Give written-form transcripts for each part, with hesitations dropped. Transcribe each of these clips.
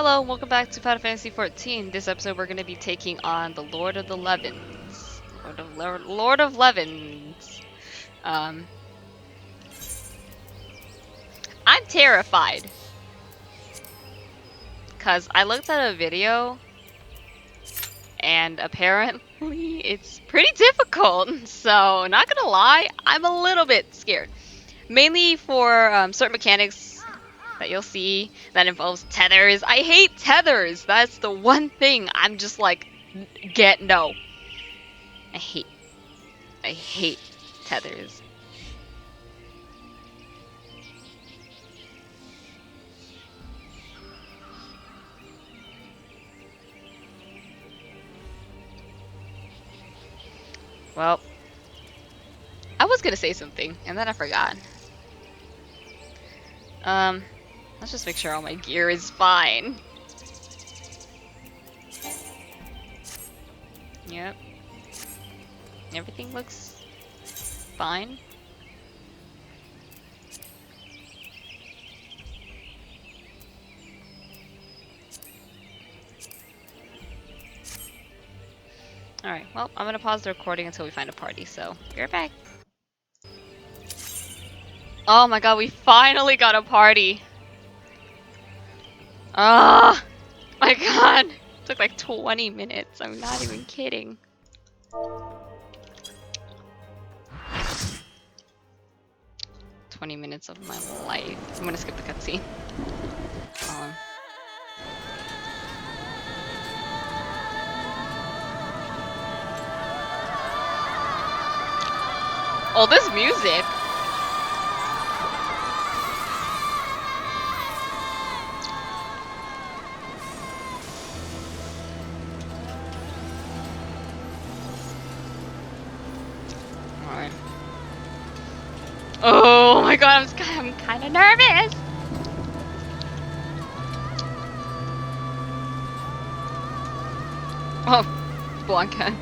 Hello, welcome back to Final Fantasy XIV. This episode we're going to be taking on the Lord of the Levens. Lord of Levens. Um, I'm terrified. Because I looked at a video and apparently it's pretty difficult. So, not gonna lie, I'm a little bit scared. Mainly for certain mechanics that you'll see that involves tethers. I hate tethers. That's the one thing I'm just like, no. I hate tethers. Well, I was gonna say something, and then I forgot. Let's just make sure all my gear is fine. Yep. Everything looks fine. Alright, well, I'm gonna pause the recording until we find a party, so be right back. Oh my god, we finally got a party! Ah! My god! It took like 20 minutes, I'm not even kidding. 20 minutes of my life. I'm gonna skip the cutscene. Oh, this music! Alright. Oh my god, I'm kind of nervous! Oh, Blanca.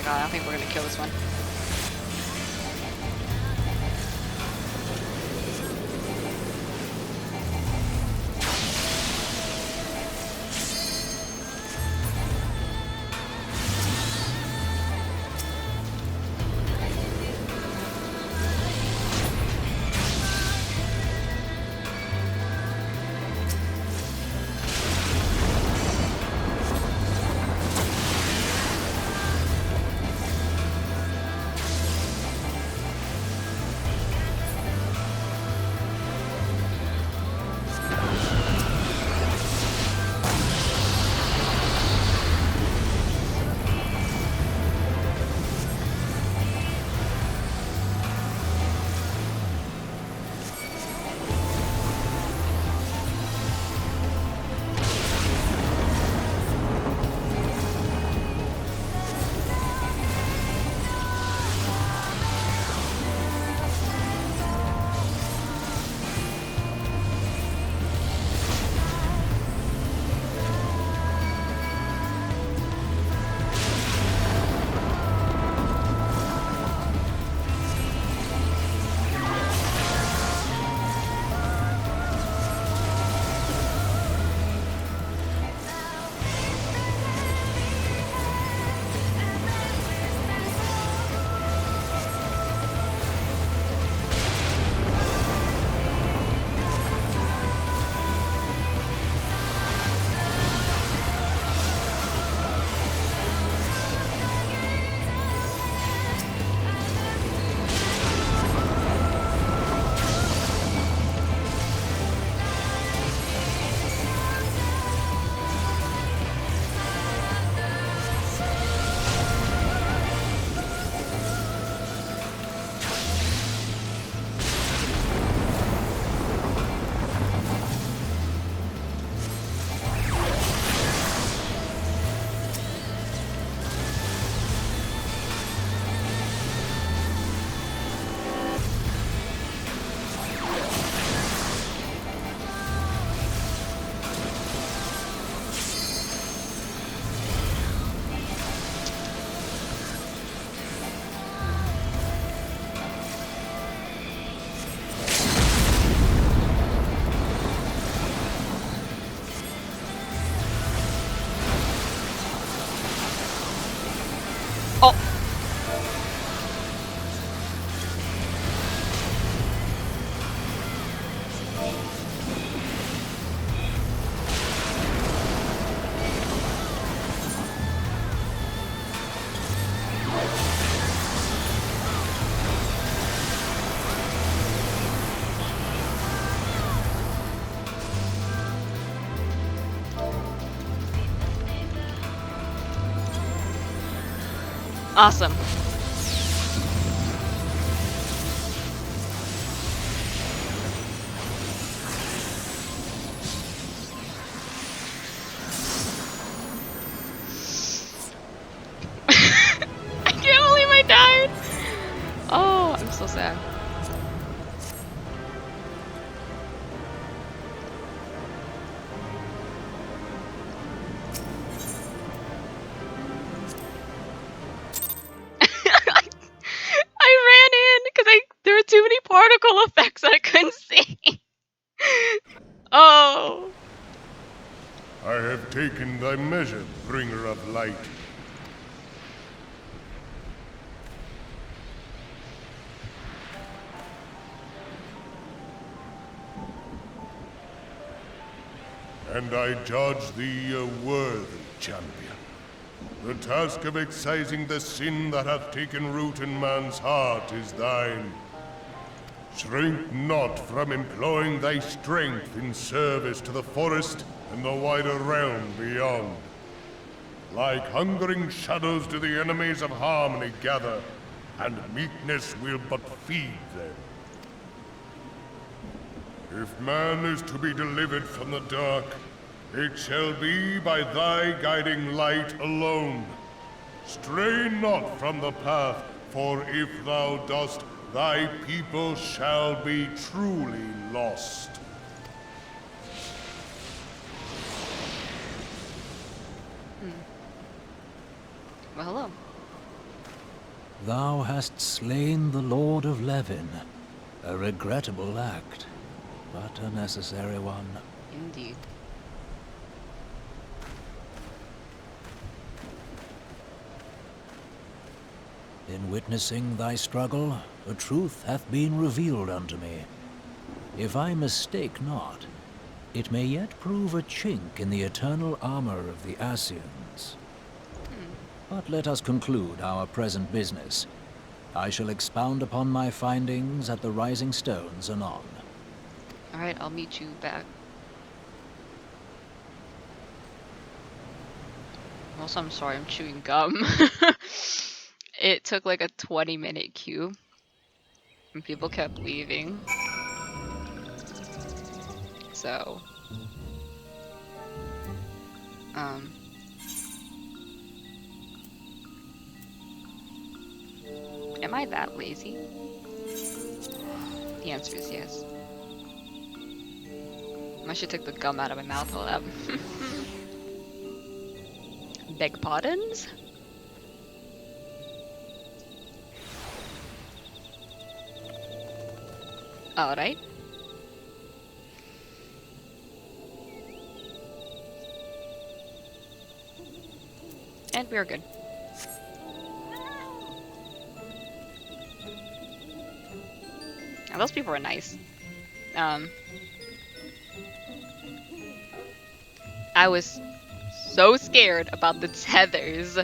I don't think we're gonna kill this one. Awesome. I can't believe I died. Oh, I'm so sad. I ran in because there were too many particle effects that I couldn't see. Oh. I have taken thy measure, bringer of light. And I judge thee a worthy champion. The task of excising the sin that hath taken root in man's heart is thine. Shrink not from employing thy strength in service to the forest and the wider realm beyond. Like hungering shadows do the enemies of harmony gather, and meekness will but feed them. If man is to be delivered from the dark, it shall be by thy guiding light alone. Stray not from the path, for if thou dost, thy people shall be truly lost. Well, hello. Thou hast slain the Lord of Levin. A regrettable act, but a necessary one. Indeed. In witnessing thy struggle, a truth hath been revealed unto me. If I mistake not, it may yet prove a chink in the eternal armor of the Assyrians. But let us conclude our present business. I shall expound upon my findings at the Rising Stones anon. Alright, I'll meet you back. Also, I'm sorry, I'm chewing gum. It took like a 20-minute queue. And people kept leaving. So... Am I that lazy? The answer is yes. I should take the gum out of my mouth. Hold up. Beg pardons? Alright. And we're good. Now, those people were nice. I was so scared about the tethers.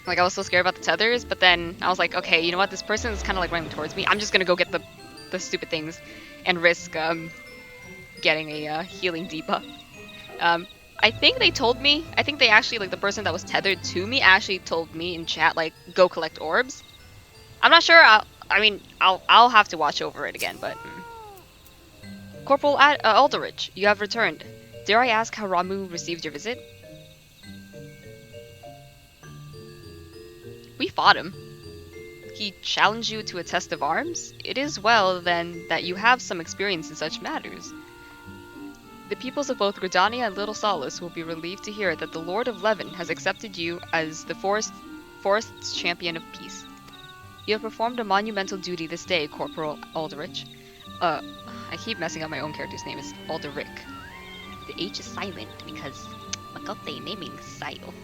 Like, I was so scared about the tethers, but then I was like, okay, you know what? This person is kind of like running towards me. I'm just gonna go get the stupid things and risk getting a healing debuff. I think they told me, I think they actually, like, the person that was tethered to me actually told me in chat, like, go collect orbs. I'm not sure, I'll have to watch over it again, but... Corporal Aldrich, you have returned. Dare I ask how Ramuh received your visit? We fought him. He challenged you to a test of arms? It is well, then, that you have some experience in such matters. The peoples of both Gridania and Little Solace will be relieved to hear that the Lord of Levin has accepted you as the forest's champion of peace. You have performed a monumental duty this day, Corporal Aldrich. I keep messing up my own character's name. It's Alderic. The H is silent because Makote naming style.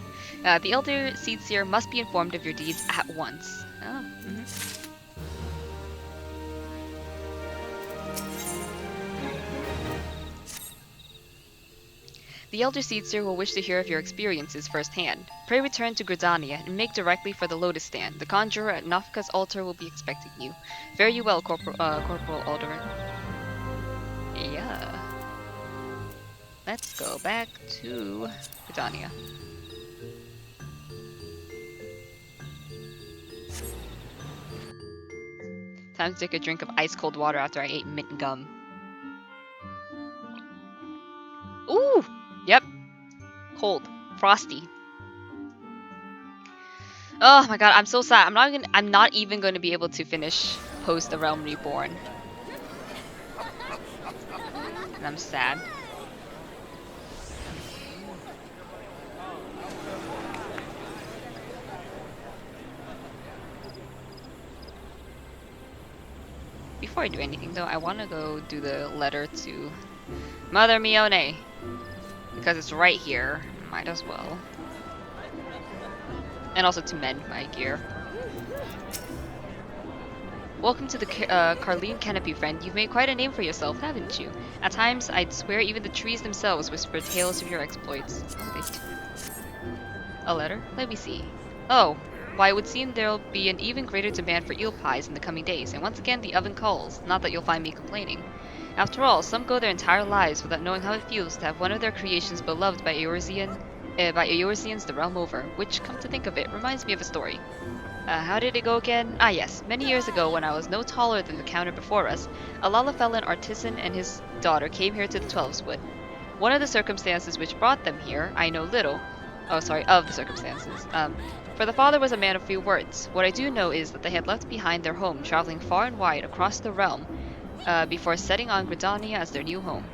The Elder Seedseer must be informed of your deeds at once. Oh, The Elder Seedster will wish to hear of your experiences firsthand. Pray return to Gridania and make directly for the Lotus Stand. The conjurer at Nafka's altar will be expecting you. Fare you well, Corporal Alderman. Yeah. Let's go back to Gridania. Time to take a drink of ice-cold water after I ate mint gum. Ooh! Yep. Cold. Frosty. Oh my god, I'm so sad. I'm not even going to be able to finish Post the Realm Reborn. And I'm sad. Before I do anything though, I want to go do the letter to Mother Mione. Because it's right here. Might as well. And also to mend my gear. Welcome to the Carleen Canopy, friend. You've made quite a name for yourself, haven't you? At times, I'd swear even the trees themselves whisper tales of your exploits. Oh, they do. A letter? Let me see. Oh, why, it would seem there'll be an even greater demand for eel pies in the coming days, and once again the oven calls. Not that you'll find me complaining. After all, some go their entire lives without knowing how it feels to have one of their creations beloved by Eorzeans the realm over, which, come to think of it, reminds me of a story. How did it go again? Ah yes, many years ago when I was no taller than the counter before us, a Lalafellan artisan and his daughter came here to the Twelveswood. One of the circumstances which brought them here, I know little. Oh, sorry, of the circumstances. For the father was a man of few words. What I do know is that they had left behind their home, traveling far and wide across the realm, before setting on Gridania as their new home.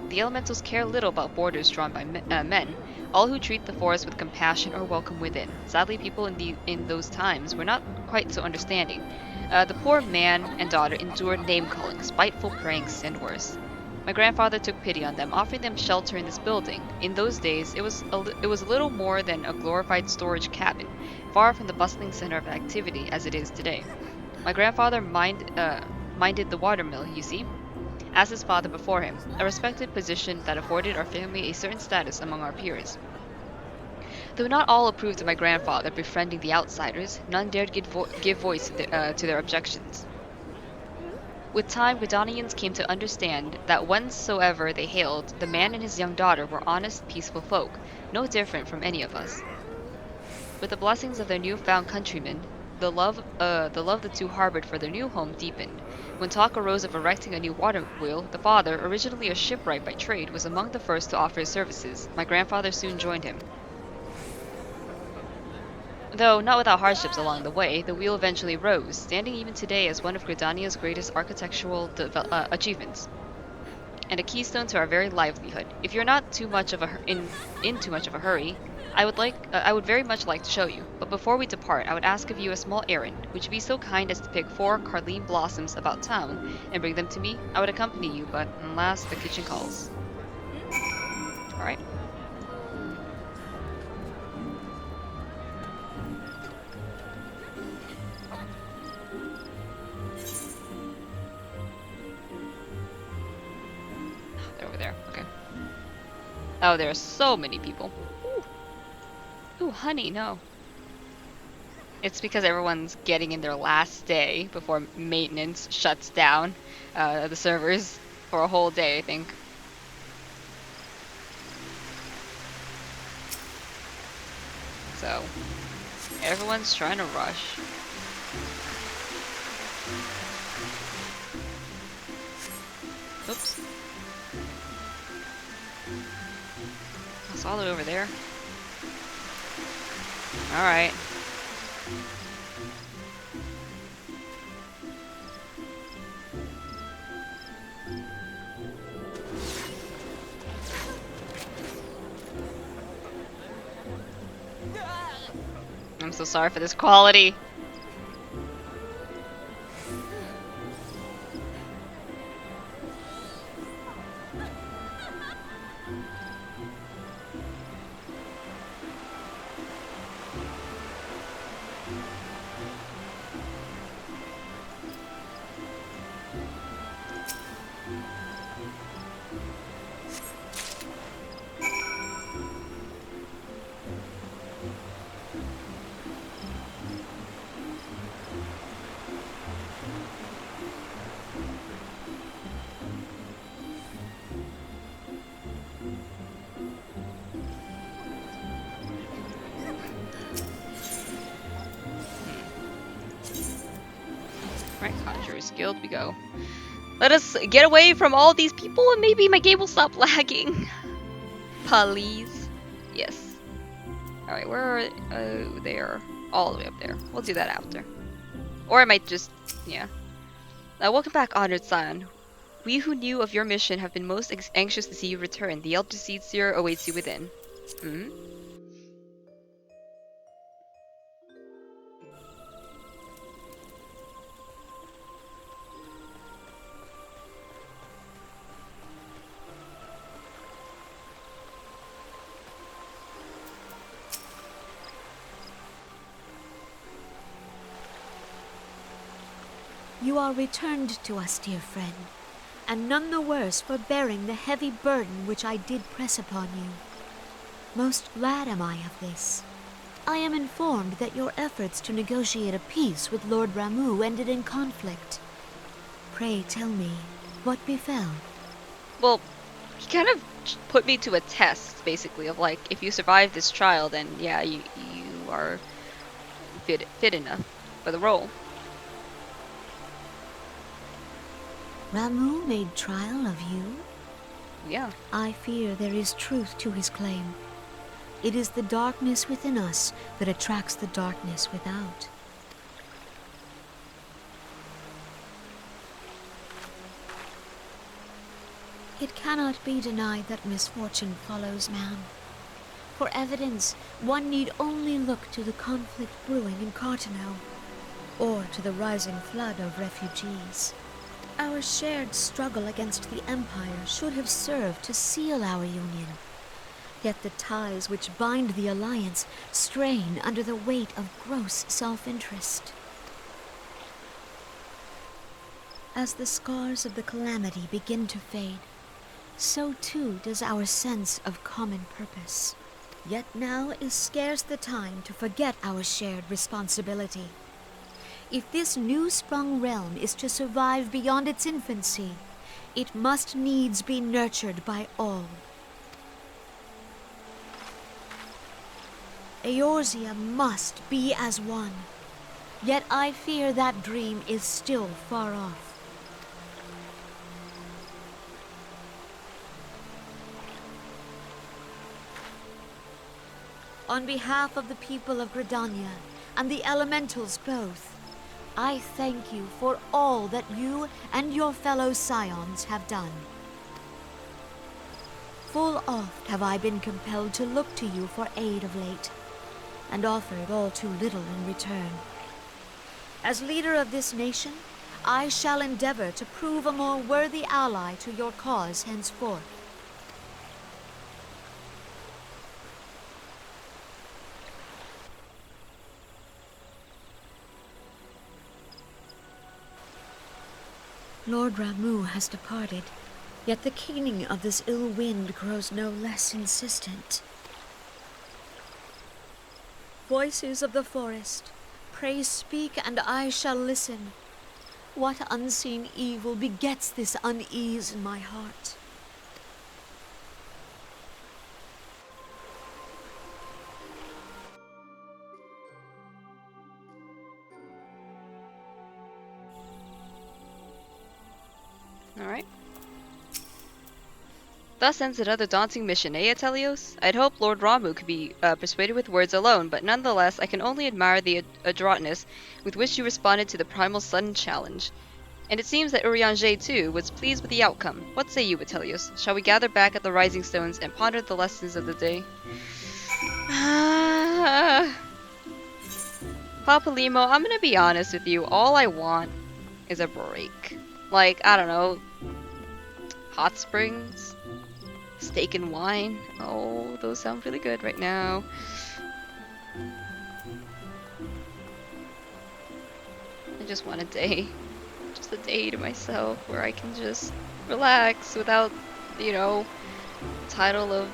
The elementals care little about borders drawn by men. All who treat the forest with compassion are welcome within. Sadly, people in those times were not quite so understanding. The poor man and daughter endured name-calling, spiteful pranks, and worse. My grandfather took pity on them, offering them shelter in this building. In those days, it was little more than a glorified storage cabin, far from the bustling center of activity as it is today. My grandfather minded the watermill, you see, as his father before him, a respected position that afforded our family a certain status among our peers. Though not all approved of my grandfather befriending the outsiders, none dared give voice to their objections. With time, Gridanians came to understand that whensoever they hailed, the man and his young daughter were honest, peaceful folk, no different from any of us. With the blessings of their new-found countrymen, the love the two harbored for their new home deepened. When talk arose of erecting a new water wheel, the father, originally a shipwright by trade, was among the first to offer his services. My grandfather soon joined him. Though not without hardships along the way, the wheel eventually rose, standing even today as one of Gridania's greatest architectural achievements, and a keystone to our very livelihood. If you're not too much of in too much of a hurry, I would very much like to show you. But before we depart, I would ask of you a small errand. Would you be so kind as to pick 4 Carleen blossoms about town and bring them to me? I would accompany you, but alas, the kitchen calls. All right. They're over there. Okay. Oh, there are so many people. Ooh, honey, no. It's because everyone's getting in their last day before maintenance shuts down the servers for a whole day, I think. So, everyone's trying to rush. Oops. It's all the way over there. Alright. I'm so sorry for this quality. Right, Conjurer's Guild, we go. Let us get away from all these people and maybe my game will stop lagging. Please. Yes. Alright, where are... Oh, they are all the way up there. We'll do that after. Or I might just... Yeah. Welcome back, Honored Scion. We who knew of your mission have been most anxious to see you return. The Elder Seer awaits you within. Hmm? You are returned to us, dear friend, and none the worse for bearing the heavy burden which I did press upon you. Most glad am I of this. I am informed that your efforts to negotiate a peace with Lord Ramuh ended in conflict. Pray tell me, what befell? Well, he kind of put me to a test, basically, of like, if you survive this trial, then yeah, you are fit enough for the role. Ramuh made trial of you? Yeah. I fear there is truth to his claim. It is the darkness within us that attracts the darkness without. It cannot be denied that misfortune follows man. For evidence, one need only look to the conflict brewing in Cartano, or to the rising flood of refugees. Our shared struggle against the Empire should have served to seal our union. Yet the ties which bind the Alliance strain under the weight of gross self-interest. As the scars of the calamity begin to fade, so too does our sense of common purpose. Yet now is scarce the time to forget our shared responsibility. If this new-sprung realm is to survive beyond its infancy, it must needs be nurtured by all. Eorzea must be as one, yet I fear that dream is still far off. On behalf of the people of Gridania and the elementals both, I thank you for all that you and your fellow scions have done. Full oft have I been compelled to look to you for aid of late, and offered all too little in return. As leader of this nation, I shall endeavor to prove a more worthy ally to your cause henceforth. Lord Ramuh has departed, yet the keening of this ill wind grows no less insistent. Voices of the forest, pray speak and I shall listen. What unseen evil begets this unease in my heart? Alright. Thus ends another daunting mission, eh, Atelios? I'd hoped Lord Ramuh could be persuaded with words alone, but nonetheless, I can only admire the adroitness with which you responded to the primal sudden challenge. And it seems that Urianger, too, was pleased with the outcome. What say you, Atelios? Shall we gather back at the Rising Stones and ponder the lessons of the day? Papalimo, I'm gonna be honest with you. All I want is a break. Like, I don't know, hot springs, steak and wine. Oh, those sound really good right now. I just want a day. Just a day to myself where I can just relax without, you know, title of...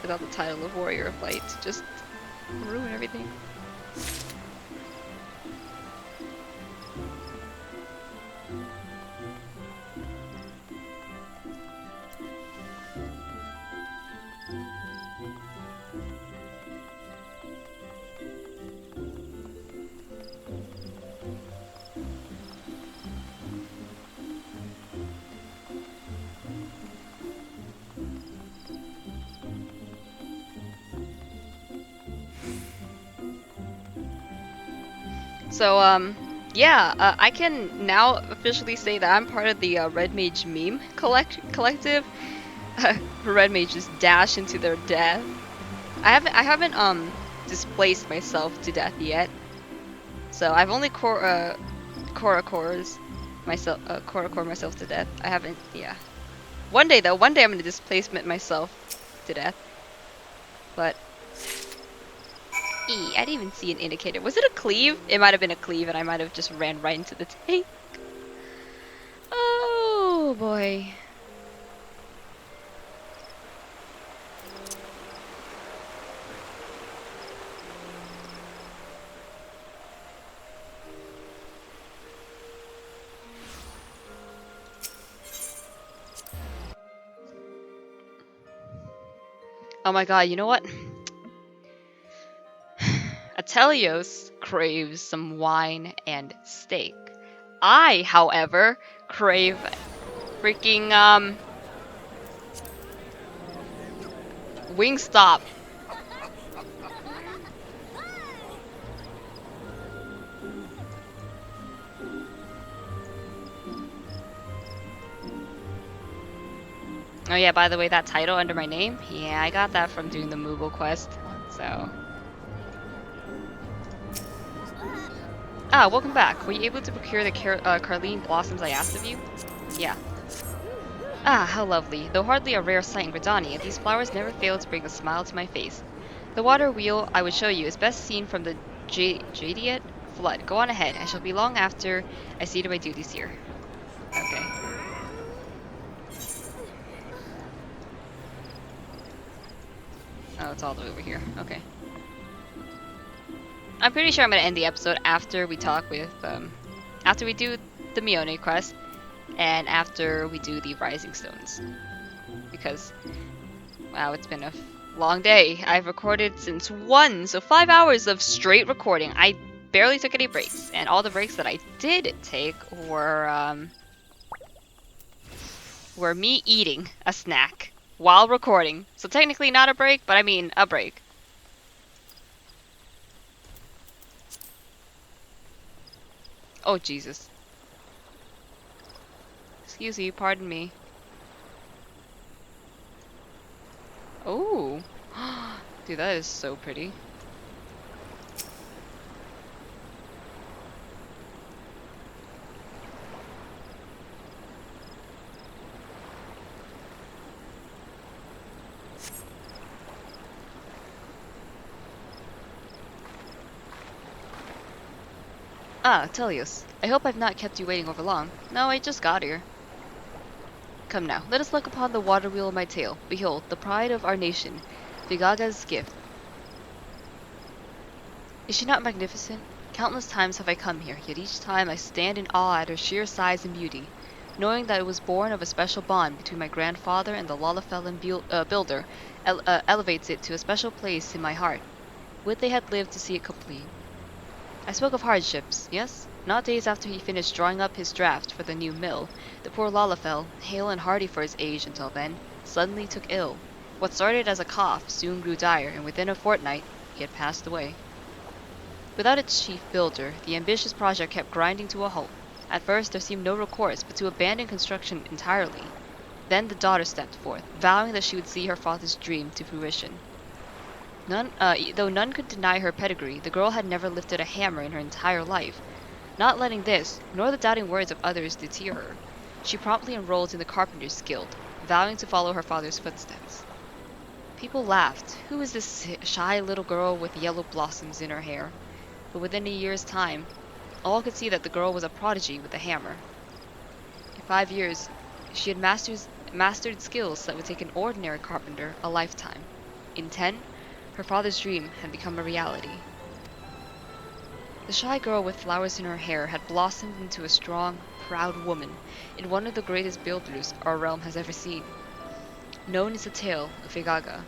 without the title of Warrior of Light. Just ruin everything. So, yeah, I can now officially say that I'm part of the Red Mage meme collective. Red mages dash into their death. I haven't displaced myself to death yet. So I've only core myself to death. I haven't, yeah. One day though, one day I'm gonna displacement myself to death. But I didn't even see an indicator. Was it a cleave? It might have been a cleave, and I might have just ran right into the tank. Oh boy. Oh my god, you know what? Atelios craves some wine and steak. I, however, crave freaking Wingstop. Oh yeah, by the way, that title under my name, yeah, I got that from doing the Moogle quest. So, welcome back. Were you able to procure the Carline blossoms I asked of you? Yeah. Ah, how lovely. Though hardly a rare sight in Gridania, these flowers never fail to bring a smile to my face. The water wheel I would show you is best seen from the Jadiate flood. Go on ahead. I shall be long after I see to my duties here. Okay. Oh, it's all the way over here. Okay. I'm pretty sure I'm gonna end the episode after we talk with, after we do the Mione quest, and after we do the Rising Stones. Because, wow, it's been a long day. I've recorded since 1, so 5 hours of straight recording. I barely took any breaks, and all the breaks that I did take were me eating a snack while recording. So technically not a break, but I mean a break. Oh, Jesus. Excuse me, pardon me. Oh. Dude, that is so pretty. Ah, Telius. I hope I've not kept you waiting over long. No, I just got here. Come now, let us look upon the water wheel of my tail. Behold, the pride of our nation, Vigaga's gift. Is she not magnificent? Countless times have I come here, yet each time I stand in awe at her sheer size and beauty, knowing that it was born of a special bond between my grandfather and the Lalafellan builder, elevates it to a special place in my heart. Would they had lived to see it complete. I spoke of hardships, yes? Not days after he finished drawing up his draft for the new mill, the poor Lalafell, hale and hearty for his age until then, suddenly took ill. What started as a cough soon grew dire, and within a fortnight he had passed away. Without its chief builder, the ambitious project kept grinding to a halt. At first there seemed no recourse but to abandon construction entirely. Then the daughter stepped forth, vowing that she would see her father's dream to fruition. Though none could deny her pedigree, the girl had never lifted a hammer in her entire life. Not letting this, nor the doubting words of others deter her, she promptly enrolled in the Carpenter's Guild, vowing to follow her father's footsteps. People laughed. Who is this shy little girl with yellow blossoms in her hair? But within a year's time, all could see that the girl was a prodigy with a hammer. In 5 years, she had mastered skills that would take an ordinary carpenter a lifetime. In 10, her father's dream had become a reality. The shy girl with flowers in her hair had blossomed into a strong, proud woman in one of the greatest builders our realm has ever seen. Known is the tale of Vigaga.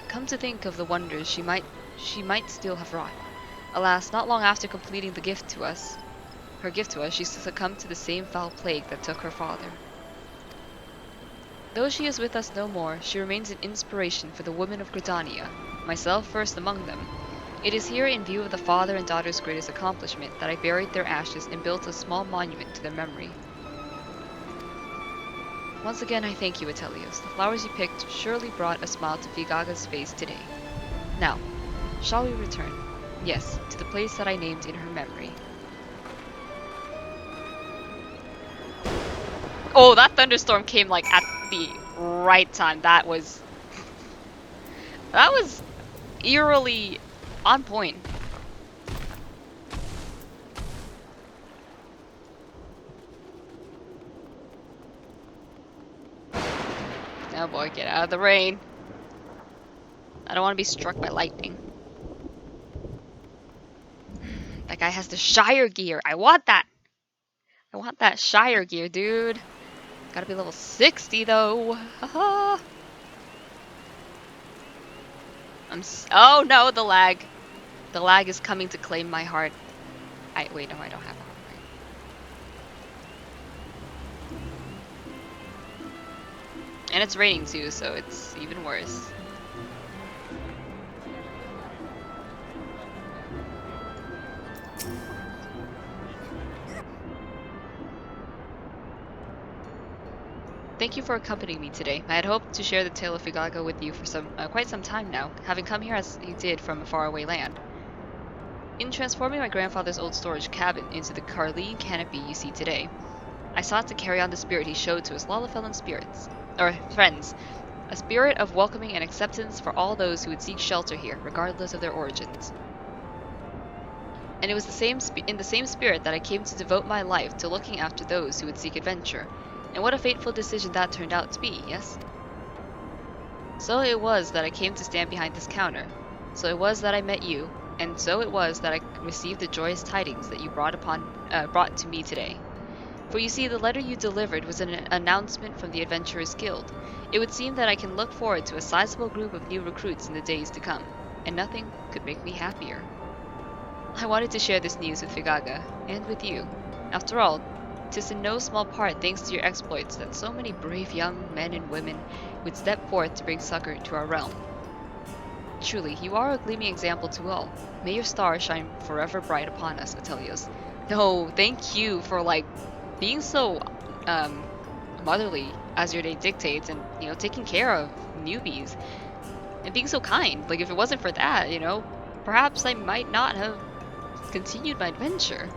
Come to think of the wonders she might still have wrought. Alas, not long after completing her gift to us, she succumbed to the same foul plague that took her father. Though she is with us no more, she remains an inspiration for the women of Gridania, myself first among them. It is here, in view of the father and daughter's greatest accomplishment, that I buried their ashes and built a small monument to their memory. Once again, I thank you, Atelios. The flowers you picked surely brought a smile to Vigaga's face today. Now, shall we return? Yes, to the place that I named in her memory. Oh, that thunderstorm came like at the right time. That was eerily on point. Oh boy, get out of the rain. I don't want to be struck by lightning. That guy has the Shire gear. I want that. I want that Shire gear, dude. Gotta be level 60 though. Haha. Oh no, the lag. The lag is coming to claim my heart. Wait, no, I don't have a heart. And it's raining too, so it's even worse. Thank you for accompanying me today. I had hoped to share the tale of Figaga with you for quite some time now, having come here as you did from a faraway land. In transforming my grandfather's old storage cabin into the Carline canopy you see today, I sought to carry on the spirit he showed to his Lalafellan friends, a spirit of welcoming and acceptance for all those who would seek shelter here, regardless of their origins. And it was in the same spirit that I came to devote my life to looking after those who would seek adventure. And what a fateful decision that turned out to be, yes? So it was that I came to stand behind this counter. So it was that I met you, and so it was that I received the joyous tidings that you brought to me today. For you see, the letter you delivered was an announcement from the Adventurers Guild. It would seem that I can look forward to a sizable group of new recruits in the days to come, and nothing could make me happier. I wanted to share this news with Figaga, and with you. After all, 'tis in no small part thanks to your exploits that so many brave young men and women would step forth to bring succor to our realm. Truly, you are a gleaming example to all. May your star shine forever bright upon us, Atelios. No, thank you for being so um motherly as your name dictates, and taking care of newbies and being so kind. Like if it wasn't for that, perhaps I might not have continued my adventure.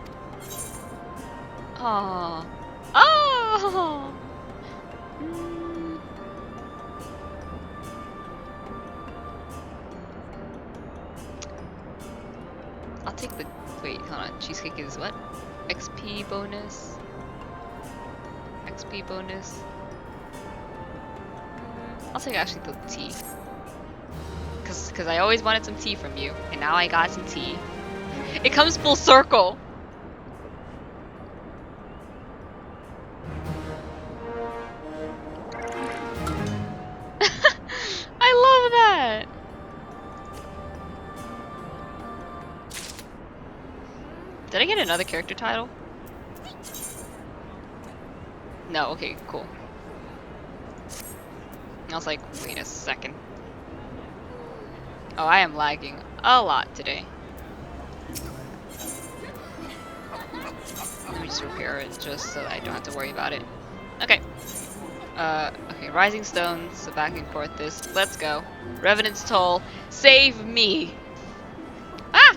Aww. Oh. Mm. I'll take the. Wait, hold on. Cheesecake is what? XP bonus. XP bonus. I'll take actually the tea. Cause I always wanted some tea from you, and now I got some tea. It comes full circle. I love that. Did I get another character title? No, okay, cool. I was like, wait a second. Oh, I am lagging a lot today. Let me just repair it just so that I don't have to worry about it. Okay. Okay, Rising Stones, so back and forth this. Let's go. Revenant's Toll, save me! Ah!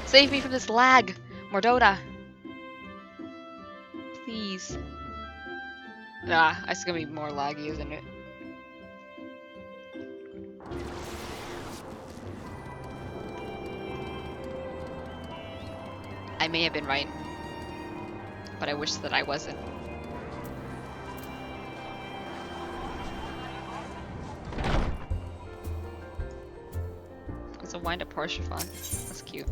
Save me from this lag! Mordota! Please. Ah, it's gonna be more laggy, isn't it? I may have been right, but I wish that I wasn't. It's a wind-up Parsifal. That's cute.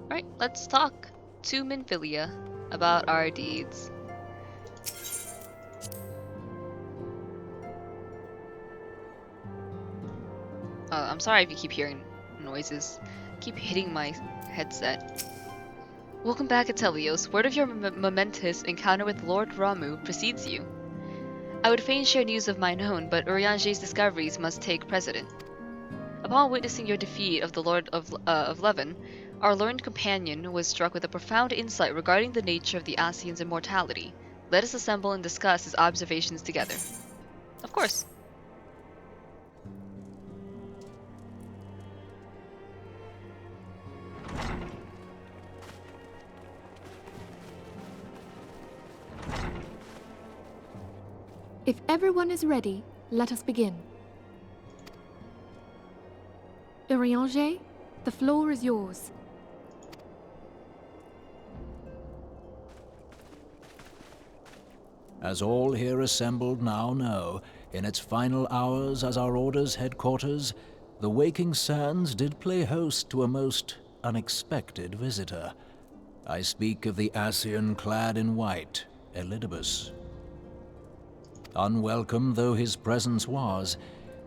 Alright, let's talk to Minfilia about our deeds. I'm sorry if you keep hearing noises. I keep hitting my headset. Welcome back, Atelios. Word of your momentous encounter with Lord Ramuh precedes you. I would fain share news of mine own, but Urianger's discoveries must take precedent. Upon witnessing your defeat of the Lord of Levin, our learned companion was struck with a profound insight regarding the nature of the Asian's immortality. Let us assemble and discuss his observations together. Of course. If everyone is ready, let us begin. Urianger, the floor is yours. As all here assembled now know, in its final hours as our Order's headquarters, the Waking Sands did play host to a most unexpected visitor. I speak of the Asian clad in white, Elidibus. Unwelcome though his presence was,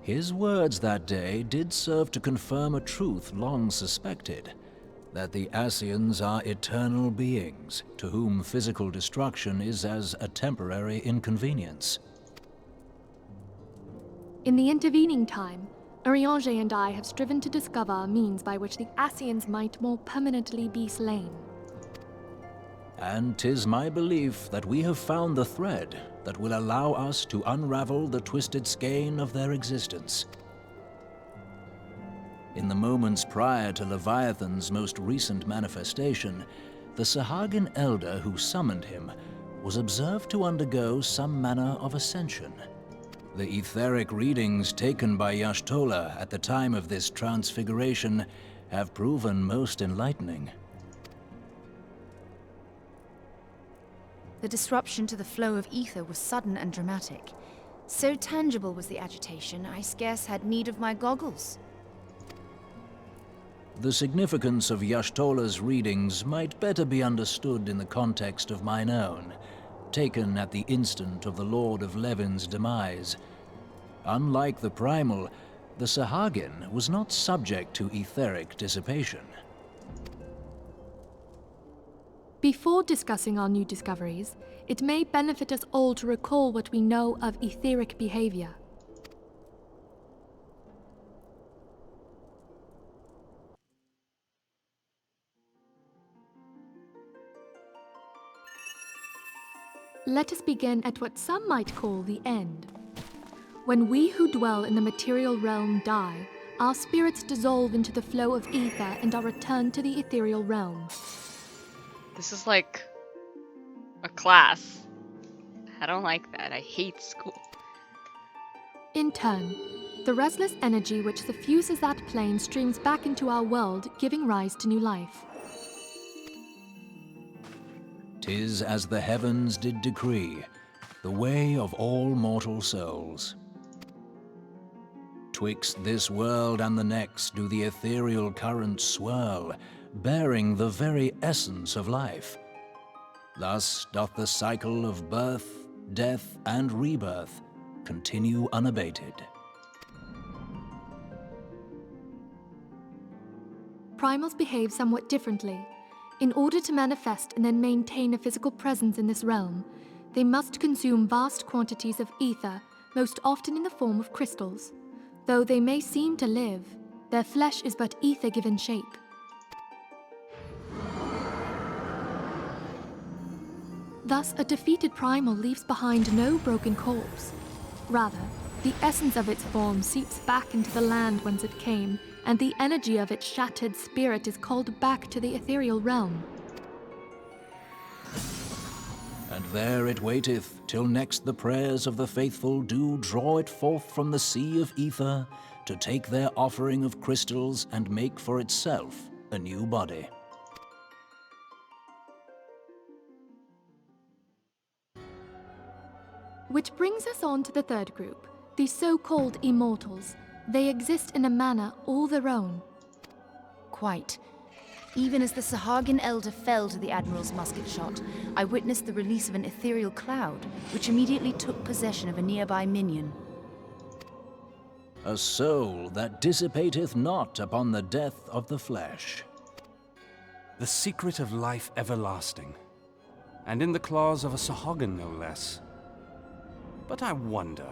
his words that day did serve to confirm a truth long suspected, that the Asians are eternal beings, to whom physical destruction is as a temporary inconvenience. In the intervening time, Urianger and I have striven to discover a means by which the Asians might more permanently be slain. And 'tis my belief that we have found the thread that will allow us to unravel the twisted skein of their existence. In the moments prior to Leviathan's most recent manifestation, the Sahagin elder who summoned him was observed to undergo some manner of ascension. The etheric readings taken by Y'shtola at the time of this transfiguration have proven most enlightening. The disruption to the flow of ether was sudden and dramatic. So tangible was the agitation, I scarce had need of my goggles. The significance of Y'shtola's readings might better be understood in the context of mine own, taken at the instant of the Lord of Levin's demise. Unlike the Primal, the Sahagin was not subject to etheric dissipation. Before discussing our new discoveries, it may benefit us all to recall what we know of etheric behavior. Let us begin at what some might call the end. When we who dwell in the material realm die, our spirits dissolve into the flow of ether and are returned to the ethereal realm. This is like a class. I don't like that. I hate school. In turn, the restless energy which suffuses that plane streams back into our world, giving rise to new life. 'Tis as the heavens did decree, the way of all mortal souls. Twixt this world and the next do the ethereal currents swirl, bearing the very essence of life. Thus doth the cycle of birth, death, and rebirth continue unabated. Primals behave somewhat differently. In order to manifest and then maintain a physical presence in this realm, they must consume vast quantities of ether, most often in the form of crystals. Though they may seem to live, their flesh is but ether given shape. Thus, a defeated primal leaves behind no broken corpse. Rather, the essence of its form seeps back into the land whence it came, and the energy of its shattered spirit is called back to the ethereal realm. And there it waiteth, till next the prayers of the faithful do draw it forth from the sea of ether, to take their offering of crystals and make for itself a new body. Which brings us on to the third group, the so-called immortals. They exist in a manner all their own. Quite. Even as the Sahagin elder fell to the Admiral's musket shot, I witnessed the release of an ethereal cloud, which immediately took possession of a nearby minion. A soul that dissipateth not upon the death of the flesh. The secret of life everlasting. And in the claws of a Sahagin, no less. But I wonder,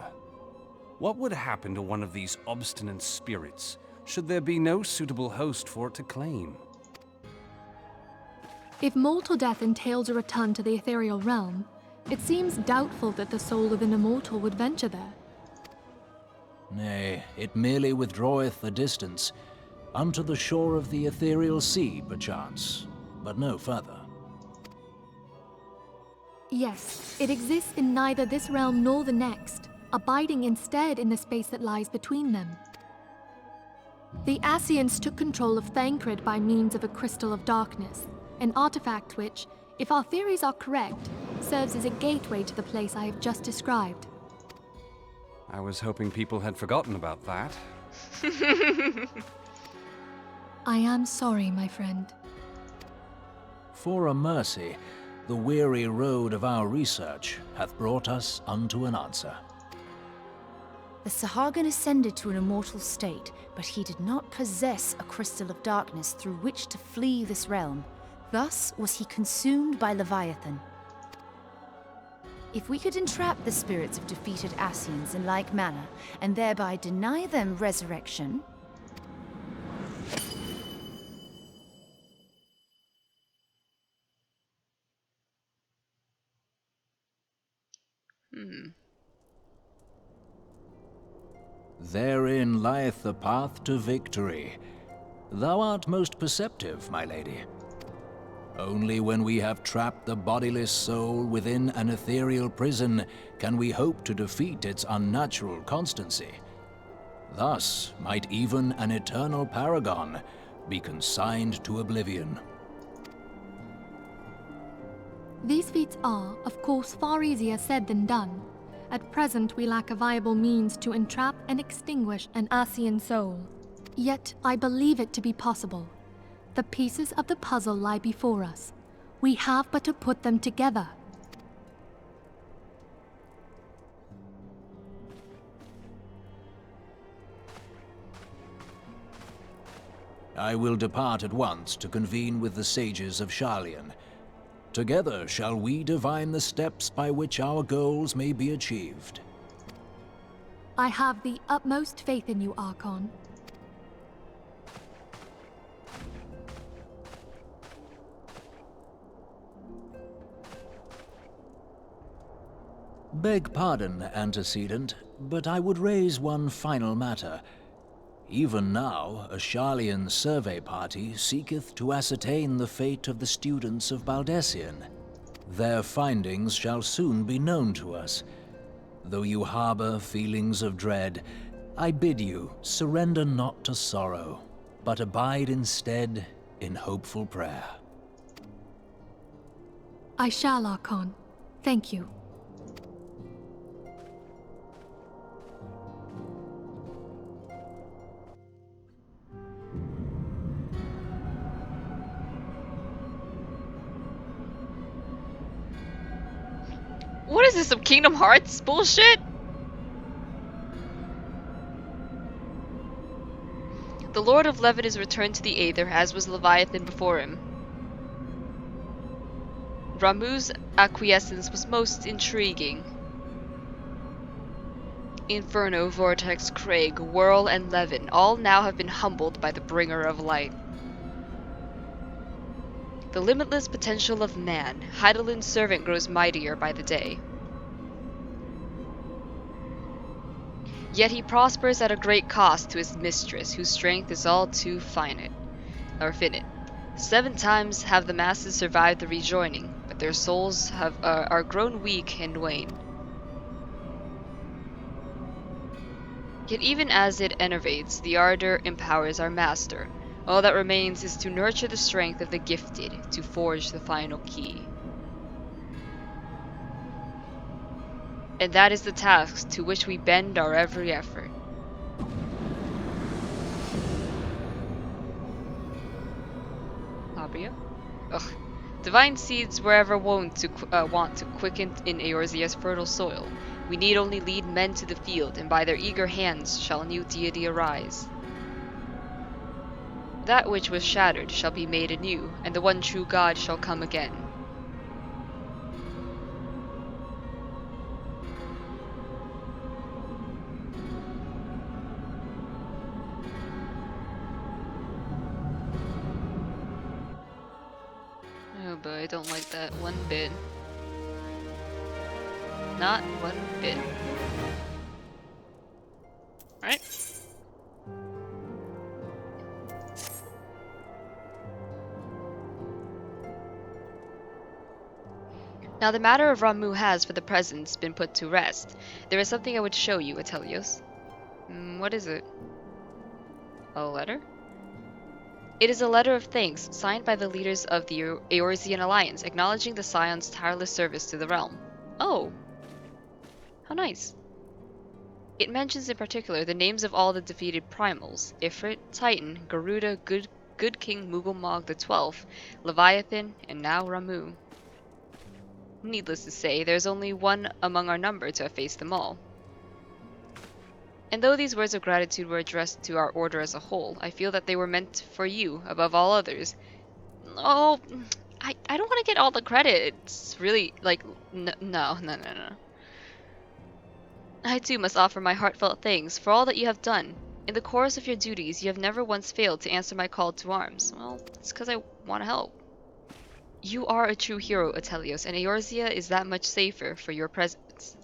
what would happen to one of these obstinate spirits should there be no suitable host for it to claim? If mortal death entails a return to the ethereal realm, it seems doubtful that the soul of an immortal would venture there. Nay, it merely withdraweth the distance, unto the shore of the ethereal sea, perchance, but no further. Yes, it exists in neither this realm nor the next, abiding instead in the space that lies between them. The Ascians took control of Thancred by means of a crystal of darkness, an artifact which, if our theories are correct, serves as a gateway to the place I have just described. I was hoping people had forgotten about that. I am sorry, my friend. For a mercy, the weary road of our research hath brought us unto an answer. The Sahagin ascended to an immortal state, but he did not possess a crystal of darkness through which to flee this realm. Thus was he consumed by Leviathan. If we could entrap the spirits of defeated Ascians in like manner, and thereby deny them resurrection... Therein lieth the path to victory. Thou art most perceptive, my lady. Only when we have trapped the bodiless soul within an ethereal prison can we hope to defeat its unnatural constancy. Thus might even an eternal paragon be consigned to oblivion. These feats are, of course, far easier said than done. At present, we lack a viable means to entrap and extinguish an Ascian soul. Yet, I believe it to be possible. The pieces of the puzzle lie before us. We have but to put them together. I will depart at once to convene with the sages of Sharlayan. Together shall we divine the steps by which our goals may be achieved. I have the utmost faith in you, Archon. Beg pardon, antecedent, but I would raise one final matter. Even now, a Sharlayan survey party seeketh to ascertain the fate of the students of Baldessian. Their findings shall soon be known to us. Though you harbor feelings of dread, I bid you surrender not to sorrow, but abide instead in hopeful prayer. I shall, Archon. Thank you. What is this, some Kingdom Hearts bullshit? The Lord of Levin is returned to the Aether, as was Leviathan before him. Ramuh's acquiescence was most intriguing. Inferno, Vortex, Craig, Whirl, and Levin all now have been humbled by the Bringer of Light. The limitless potential of man, Heidelin's servant grows mightier by the day. Yet he prospers at a great cost to his mistress, whose strength is all too finite. 7 times have the masses survived the rejoining, but their souls are grown weak and wane. Yet even as it enervates, the ardor empowers our master. All that remains is to nurture the strength of the gifted, to forge the final key. And that is the task to which we bend our every effort. Labria? Ugh. Divine seeds wherever want to quicken in Eorzea's fertile soil. We need only lead men to the field, and by their eager hands shall a new deity arise. That which was shattered shall be made anew, and the one true God shall come again. Oh boy, I don't like that one bit. Not one bit. Right? Now the matter of Ramuh has, for the present, been put to rest. There is something I would show you, Atelios. What is it? A letter? It is a letter of thanks signed by the leaders of the Eorzean Alliance, acknowledging the Scion's tireless service to the realm. Oh, how nice. It mentions in particular the names of all the defeated primals: Ifrit, Titan, Garuda, Good King Mughal the XII, Leviathan, and now Ramuh. Needless to say, there is only one among our number to have faced them all. And though these words of gratitude were addressed to our order as a whole, I feel that they were meant for you above all others. Oh, I don't want to get all the credit. It's really, like, no. I too must offer my heartfelt thanks for all that you have done. In the course of your duties, you have never once failed to answer my call to arms. Well, it's because I want to help. You are a true hero, Atelios, and Eorzea is that much safer for your presence.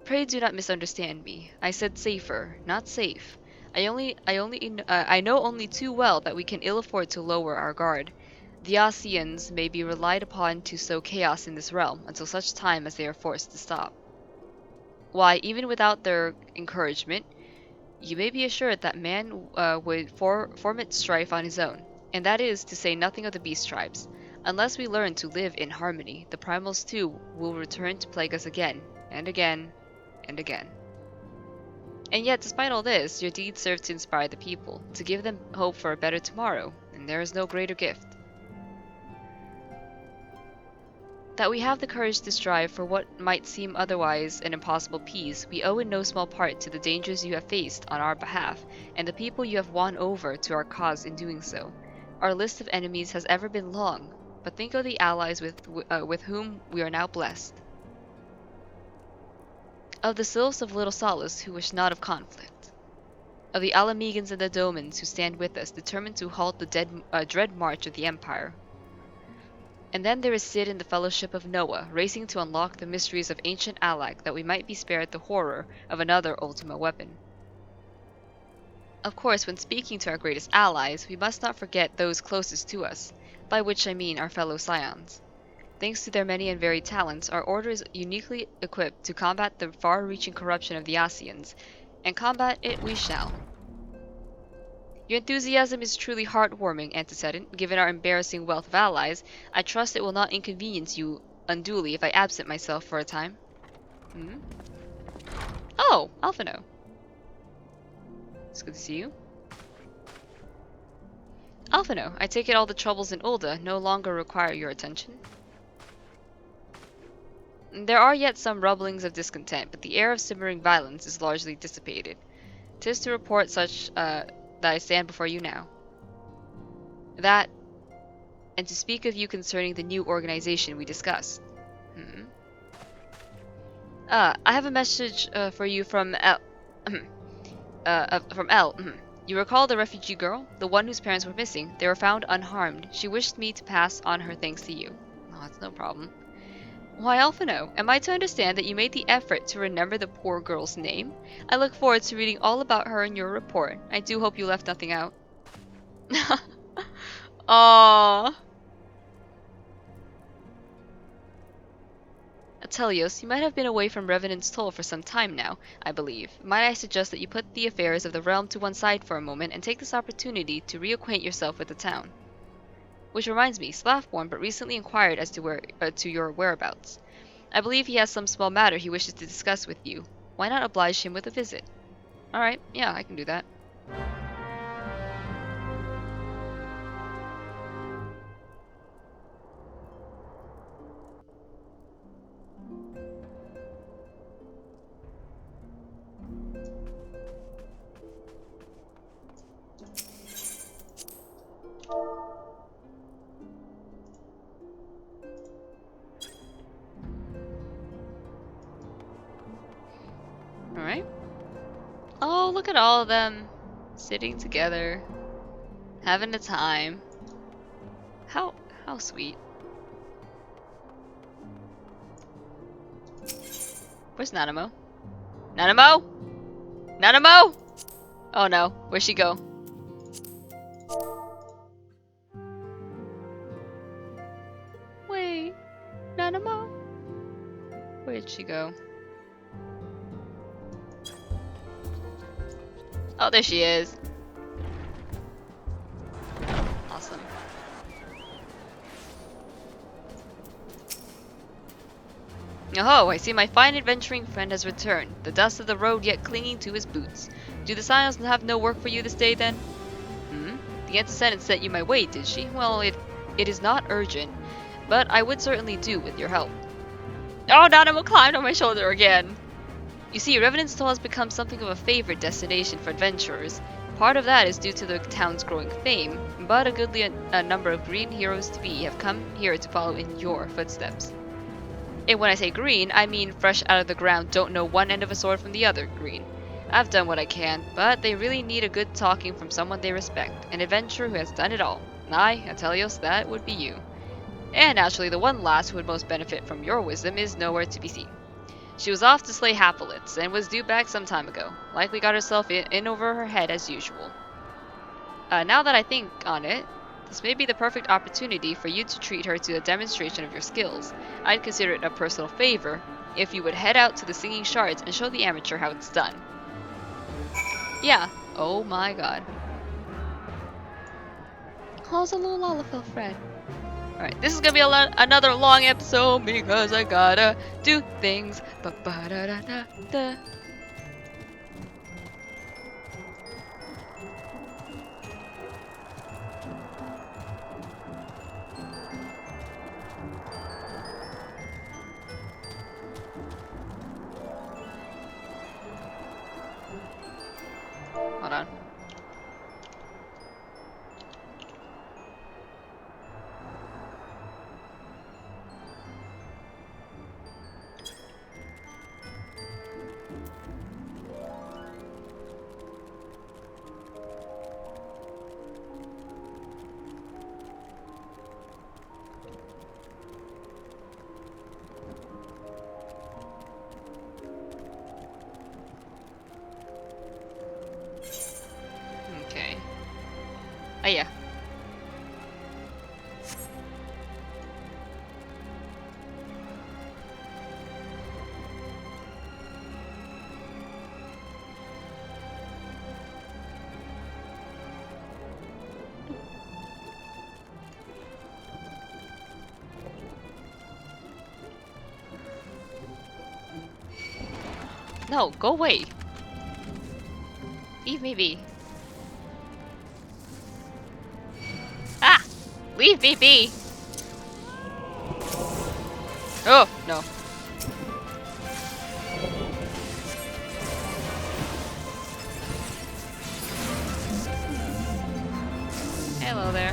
Pray do not misunderstand me. I said safer, not safe. I know only too well that we can ill afford to lower our guard. The Ascians may be relied upon to sow chaos in this realm until such time as they are forced to stop. Why, even without their encouragement, you may be assured that man would foment strife on his own, and that is to say nothing of the beast tribes. Unless we learn to live in harmony, the primals too will return to plague us again, and again, and again. And yet, despite all this, your deeds serve to inspire the people, to give them hope for a better tomorrow, and there is no greater gift. That we have the courage to strive for what might seem otherwise an impossible peace, we owe in no small part to the dangers you have faced on our behalf, and the people you have won over to our cause in doing so. Our list of enemies has ever been long, but think of the allies with whom we are now blessed. Of the sylphs of Little Solace who wish not of conflict. Of the Alamegans and the Domans who stand with us, determined to halt the dread march of the Empire. And then there is Sid and the Fellowship of Noah, racing to unlock the mysteries of ancient Alak that we might be spared the horror of another Ultima weapon. Of course, when speaking to our greatest allies, we must not forget those closest to us, by which I mean our fellow Scions. Thanks to their many and varied talents, our order is uniquely equipped to combat the far-reaching corruption of the Ascians, and combat it we shall. Your enthusiasm is truly heartwarming, Antecedent. Given our embarrassing wealth of allies, I trust it will not inconvenience you unduly if I absent myself for a time. Oh, Alphino. It's good to see you. Alphino, I take it all the troubles in Ulda no longer require your attention. There are yet some rumblings of discontent, but the air of simmering violence is largely dissipated. 'Tis to report such that I stand before you now. That, and to speak of you concerning the new organization we discussed. I have a message for you from El. From El. You recall the refugee girl, the one whose parents were missing? They were found unharmed. She wished me to pass on her thanks to you. Oh, that's no problem. Why, Alphino, am I to understand that you made the effort to remember the poor girl's name? I look forward to reading all about her in your report. I do hope you left nothing out. Aww. Atelios, you might have been away from Revenant's Toll for some time now, I believe. Might I suggest that you put the affairs of the realm to one side for a moment and take this opportunity to reacquaint yourself with the town? Which reminds me, Slathborn but recently inquired as to your whereabouts. I believe he has some small matter he wishes to discuss with you. Why not oblige him with a visit? Alright, yeah, I can do that. Oh, look at all of them sitting together, having a time. How how sweet. Where's Nanamo? Nanamo? Nanamo! Oh no, where'd she go? Wait, Nanamo? Where'd she go? Oh, there she is. Awesome. Oh, I see my fine adventuring friend has returned, the dust of the road yet clinging to his boots. Do the Scions have no work for you this day, then? Hmm? The antecedent set you my way, did she? Well, it is not urgent, but I would certainly do with your help. Oh, Nanamo climbed on my shoulder again! You see, Revenant's has become something of a favorite destination for adventurers. Part of that is due to the town's growing fame, but a goodly number of green heroes to be have come here to follow in your footsteps. And when I say green, I mean fresh out of the ground, don't know one end of a sword from the other green. I've done what I can, but they really need a good talking from someone they respect, an adventurer who has done it all. Aye, Atelios, that would be you. And naturally, the one lass who would most benefit from your wisdom is nowhere to be seen. She was off to slay Hapolits, and was due back some time ago. Likely got herself in over her head as usual. Now that I think on it, this may be the perfect opportunity for you to treat her to a demonstration of your skills. I'd consider it a personal favor if you would head out to the Singing Shards and show the amateur how it's done. Yeah. Oh my god. How's a little Lalafell, Fred? Alright, this is gonna be another long episode because I gotta do things. Ba-ba-da-da-da-da. Hold on. Okay. Oh yeah. No, go away. Leave me be. Ah! Leave me be! Oh, no. Hello there.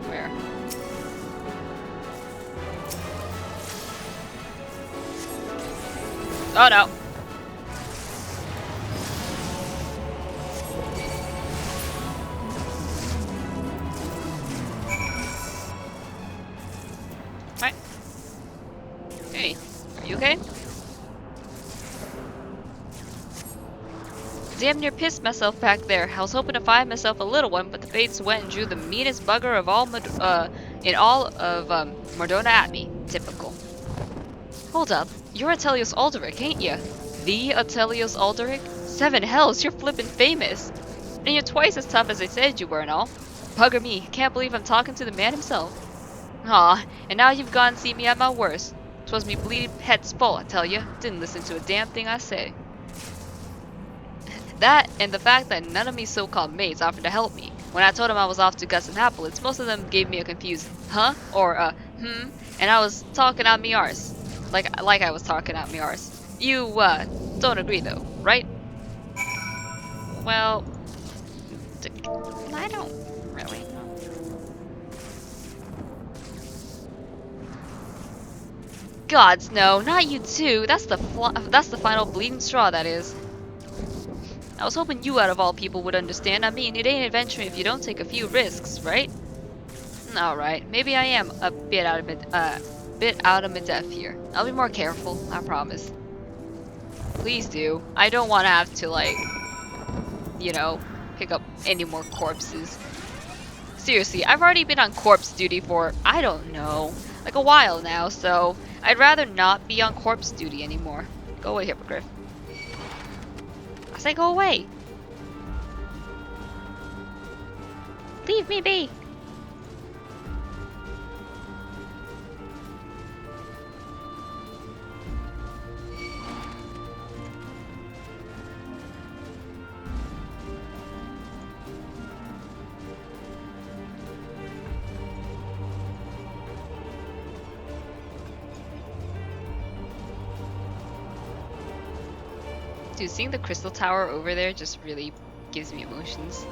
Where? Oh no. Right. Hey, are you okay? Damn near pissed myself back there. I was hoping to find myself a little one, but the fates went and drew the meanest bugger of all Mordona at me. Typical. Hold up, you're Atelios Alderic, ain't ya? The Atelios Alderic? Seven hells, you're flippin' famous. And you're twice as tough as I said you were and all. Bugger me, can't believe I'm talking to the man himself. Aw, and now you've gone and seen me at my worst. 'Twas me bleeding head's fault, I tell ya. Didn't listen to a damn thing I say. That, and the fact that none of me so-called mates offered to help me. When I told them I was off to Gus and Hapolits, most of them gave me a confused, huh? Or, and I was talking out me arse. Like I was talking out me arse. You, don't agree though, right? Well, I don't really know. Gods, no, not you too. That's the final bleeding straw, that is. I was hoping you out of all people would understand. I mean, it ain't adventuring if you don't take a few risks, right? Alright, maybe I am a bit out of my depth here. I'll be more careful, I promise. Please do. I don't want to have to, like, you know, pick up any more corpses. Seriously, I've already been on corpse duty for, I don't know, like a while now, so I'd rather not be on corpse duty anymore. Go away, Hippogriff. I say go away. Leave me be. Dude, seeing the crystal tower over there just really gives me emotions.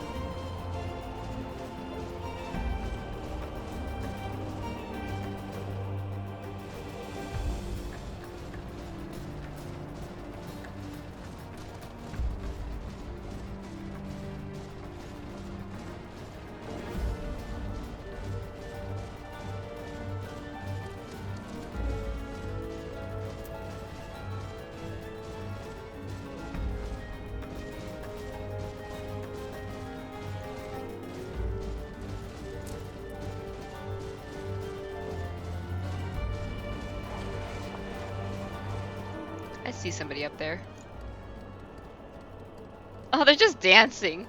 I see somebody up there. Oh, they're just dancing.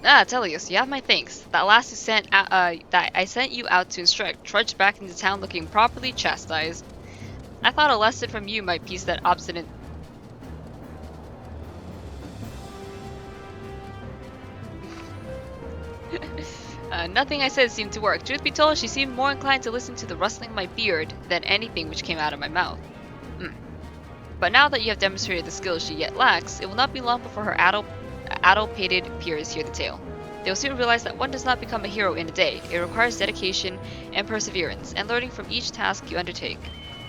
Ah, Telios, you have my thanks. That last you sent out, that I sent you out to instruct trudged back into town looking properly chastised. I thought a lesson from you might piece that obstinate. Nothing I said seemed to work. Truth be told, she seemed more inclined to listen to the rustling of my beard than anything which came out of my mouth. But now that you have demonstrated the skills she yet lacks, it will not be long before her addle-pated peers hear the tale. They will soon realize that one does not become a hero in a day. It requires dedication and perseverance, and learning from each task you undertake.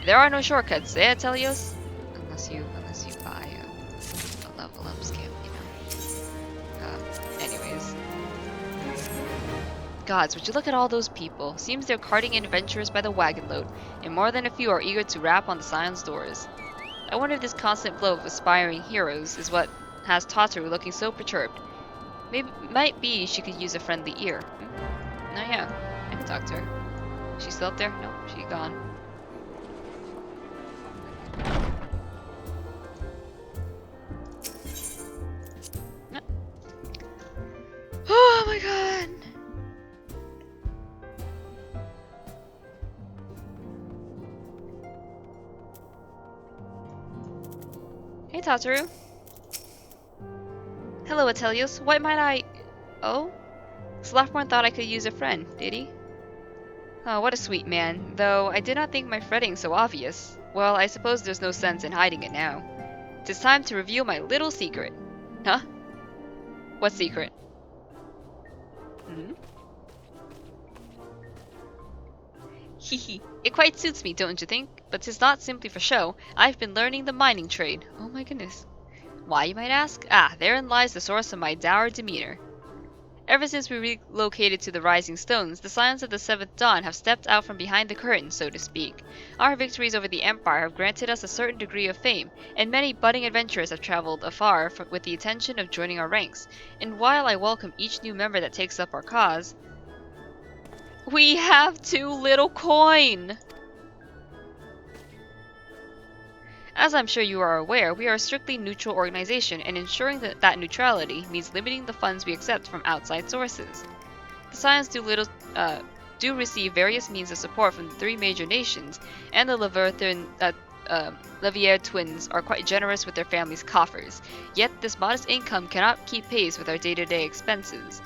There are no shortcuts, eh, Telios? Unless you buy a level up skin, you know. Anyways. Gods, would you look at all those people? Seems they're carting in adventurers by the wagon load, and more than a few are eager to rap on the Scion's doors. I wonder if this constant flow of aspiring heroes is what has Tataru looking so perturbed. Might be she could use a friendly ear. Oh yeah, I can talk to her. She's still up there? Nope, she's gone. No. Oh my god! Hey, Tataru. Hello, Atelios. What might I... Oh? Slothborn thought I could use a friend, did he? Oh, what a sweet man. Though I did not think my fretting so obvious. Well, I suppose there's no sense in hiding it now. 'Tis time to reveal my little secret. Huh? What secret? Hehe. It quite suits me, don't you think? But 'tis not simply for show. I've been learning the mining trade. Oh my goodness. Why, you might ask? Ah, therein lies the source of my dour demeanor. Ever since we relocated to the Rising Stones, the Scions of the Seventh Dawn have stepped out from behind the curtain, so to speak. Our victories over the Empire have granted us a certain degree of fame, and many budding adventurers have traveled afar with the intention of joining our ranks. And while I welcome each new member that takes up our cause, we have too little coin! As I'm sure you are aware, we are a strictly neutral organization, and ensuring that neutrality means limiting the funds we accept from outside sources. The Scions do receive various means of support from the three major nations, and the Levier twins are quite generous with their families' coffers. Yet this modest income cannot keep pace with our day-to-day expenses.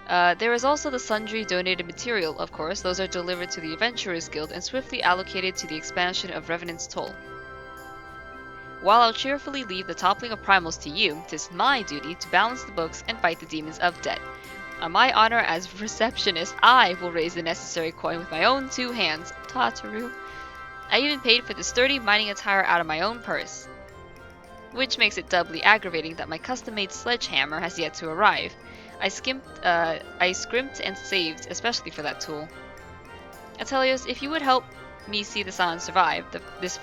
There is also the sundry donated material, of course. Those are delivered to the Adventurers Guild and swiftly allocated to the expansion of Revenant's Toll. While I'll cheerfully leave the toppling of primals to you, 'tis my duty to balance the books and fight the demons of debt. On my honor as receptionist, I will raise the necessary coin with my own 2 hands. Tataru. I even paid for the sturdy mining attire out of my own purse. Which makes it doubly aggravating that my custom-made sledgehammer has yet to arrive. I scrimped and saved, especially for that tool. Atelios, if you would help me see the Silent survive this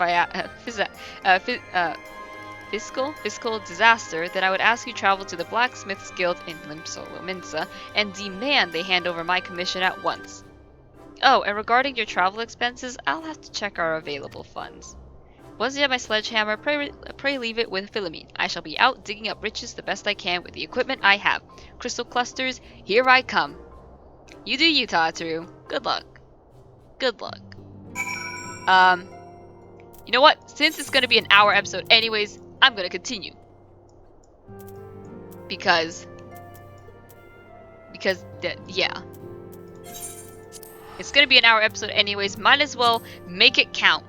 fiscal disaster, then I would ask you travel to the Blacksmith's Guild in Limsa and demand they hand over my commission at once. Oh, and regarding your travel expenses, I'll have to check our available funds. Once you have my sledgehammer, pray leave it with Philomene. I shall be out digging up riches the best I can with the equipment I have. Crystal clusters, here I come. You do you, Tataru. Good luck. Good luck. You know what? Since it's gonna be an hour episode anyways, I'm gonna continue. Because, yeah. It's gonna be an hour episode anyways, might as well make it count.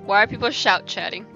Why are people shout chatting?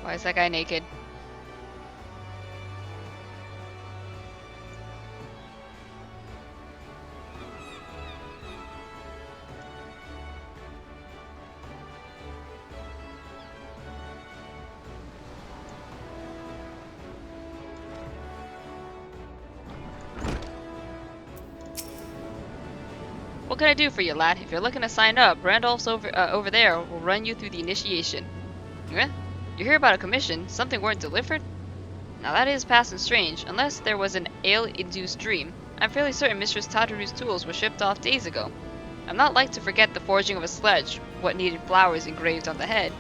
Why is that guy naked? What can I do for you, lad? If you're looking to sign up, Randolph's over there will run you through the initiation. Yeah? You hear about a commission? Something weren't delivered? Now that is passing strange, unless there was an ale-induced dream. I'm fairly certain Mistress Tataru's tools were shipped off days ago. I'm not like to forget the forging of a sledge, what needed flowers engraved on the head.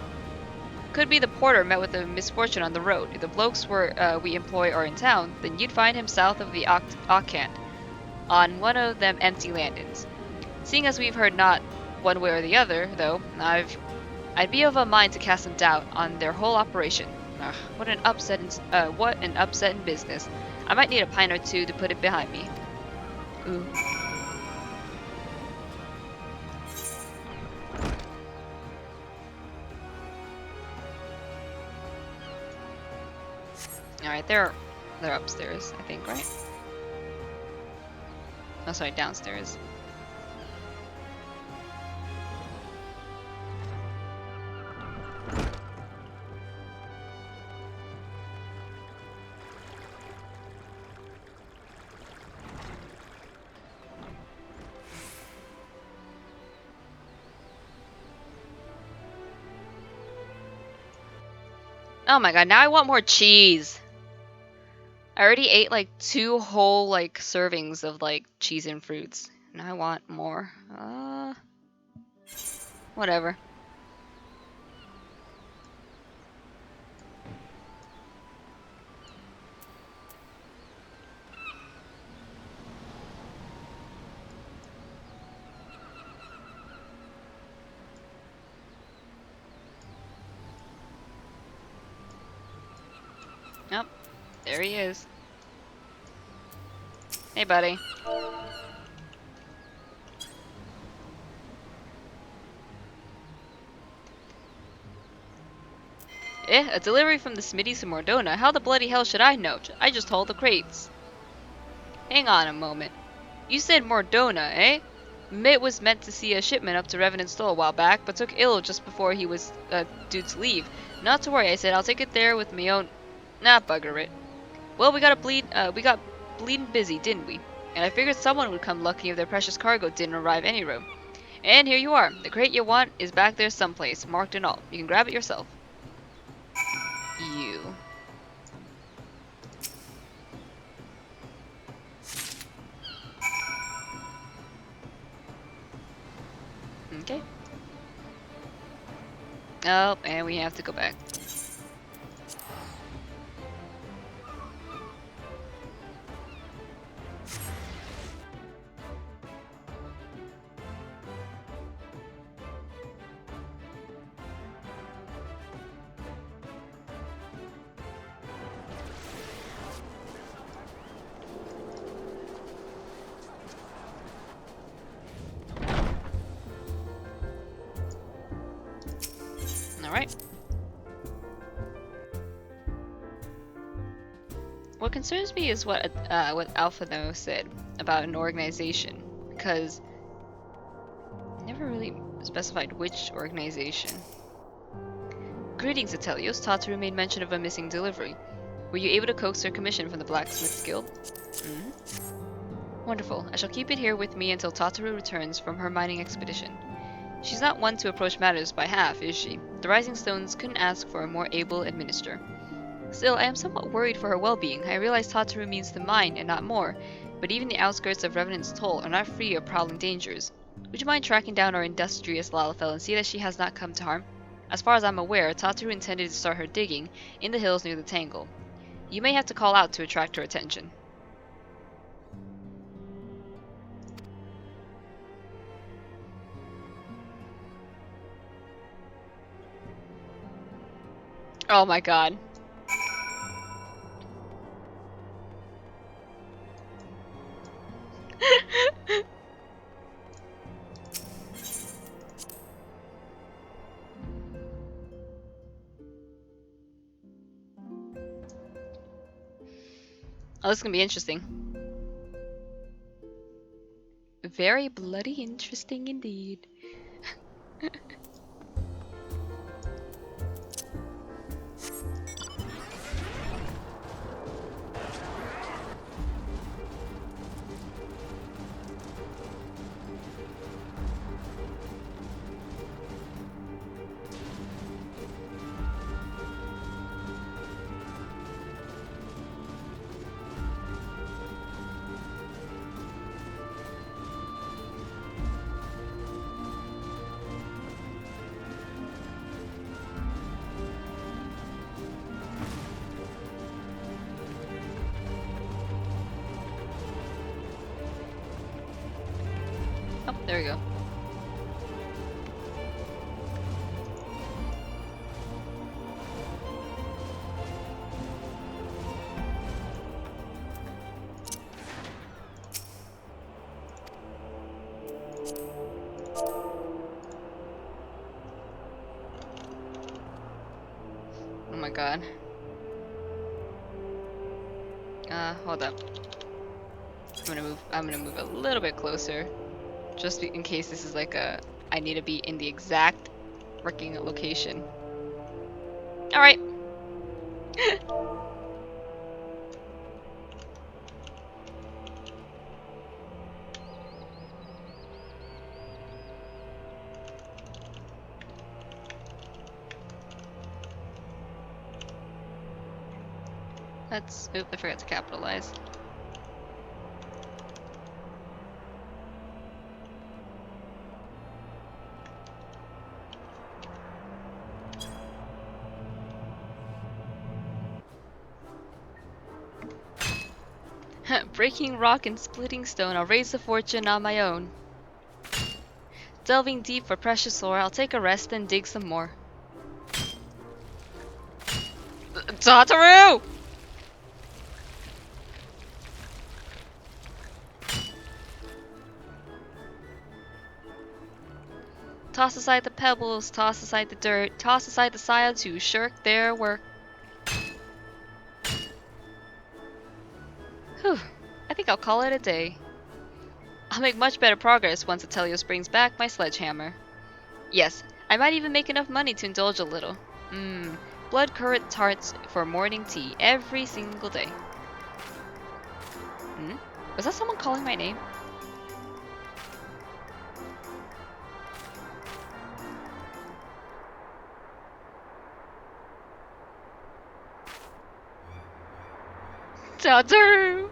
Could be the porter met with a misfortune on the road. If the blokes we employ are in town, then you'd find him south of the Ockant, on one of them empty landings. Seeing as we've heard not one way or the other, though, I'd be of a mind to cast some doubt on their whole operation. Ugh, what an upset in business. I might need a pint or two to put it behind me. Ooh. Alright, they're upstairs, I think, right? Oh, sorry, downstairs. Oh my god, now I want more cheese. I already ate like 2 whole like servings of like cheese and fruits. Now I want more. Whatever. Yep, there he is. Hey, buddy. A delivery from the Smitties to Mordona. How the bloody hell should I know? I just hauled the crates. Hang on a moment. You said Mordona, eh? Mitt was meant to see a shipment up to Revenant's Store a while back, but took ill just before he was due to leave. Not to worry, I said I'll take it there with me own. Nah, bugger it. Well, we got bleeding busy, didn't we? And I figured someone would come lucky if their precious cargo didn't arrive anyway. And here you are. The crate you want is back there someplace, marked and all. You can grab it yourself. You. Okay. Oh, and we have to go back. Alright. What concerns me is what Alpha No said about an organization, because it never really specified which organization. Greetings, Atelios. Tataru made mention of a missing delivery. Were you able to coax her commission from the Blacksmith's Guild? Wonderful. I shall keep it here with me until Tataru returns from her mining expedition. She's not one to approach matters by half, is she? The Rising Stones couldn't ask for a more able administrator. Still, I am somewhat worried for her well-being. I realize Tataru means the mine and not more, but even the outskirts of Revenant's Toll are not free of prowling dangers. Would you mind tracking down our industrious Lalafell and see that she has not come to harm? As far as I'm aware, Tataru intended to start her digging in the hills near the Tangle. You may have to call out to attract her attention. Oh my god. Oh, this is gonna be interesting. Very bloody interesting indeed. Oh, there we go. Oh my god. Hold up. I'm gonna move a little bit closer. Just in case this is like a... I need to be in the exact working location. Alright. Let's... Oop, I forgot to capitalize. Breaking rock and splitting stone, I'll raise the fortune on my own. Delving deep for precious ore, I'll take a rest and dig some more. Tataru! Toss aside the pebbles, toss aside the dirt, toss aside the scions who shirk their work. Whew, I think I'll call it a day. I'll make much better progress once Atelios brings back my sledgehammer. Yes, I might even make enough money to indulge a little. Blood currant tarts for morning tea every single day. Was that someone calling my name? Tataru!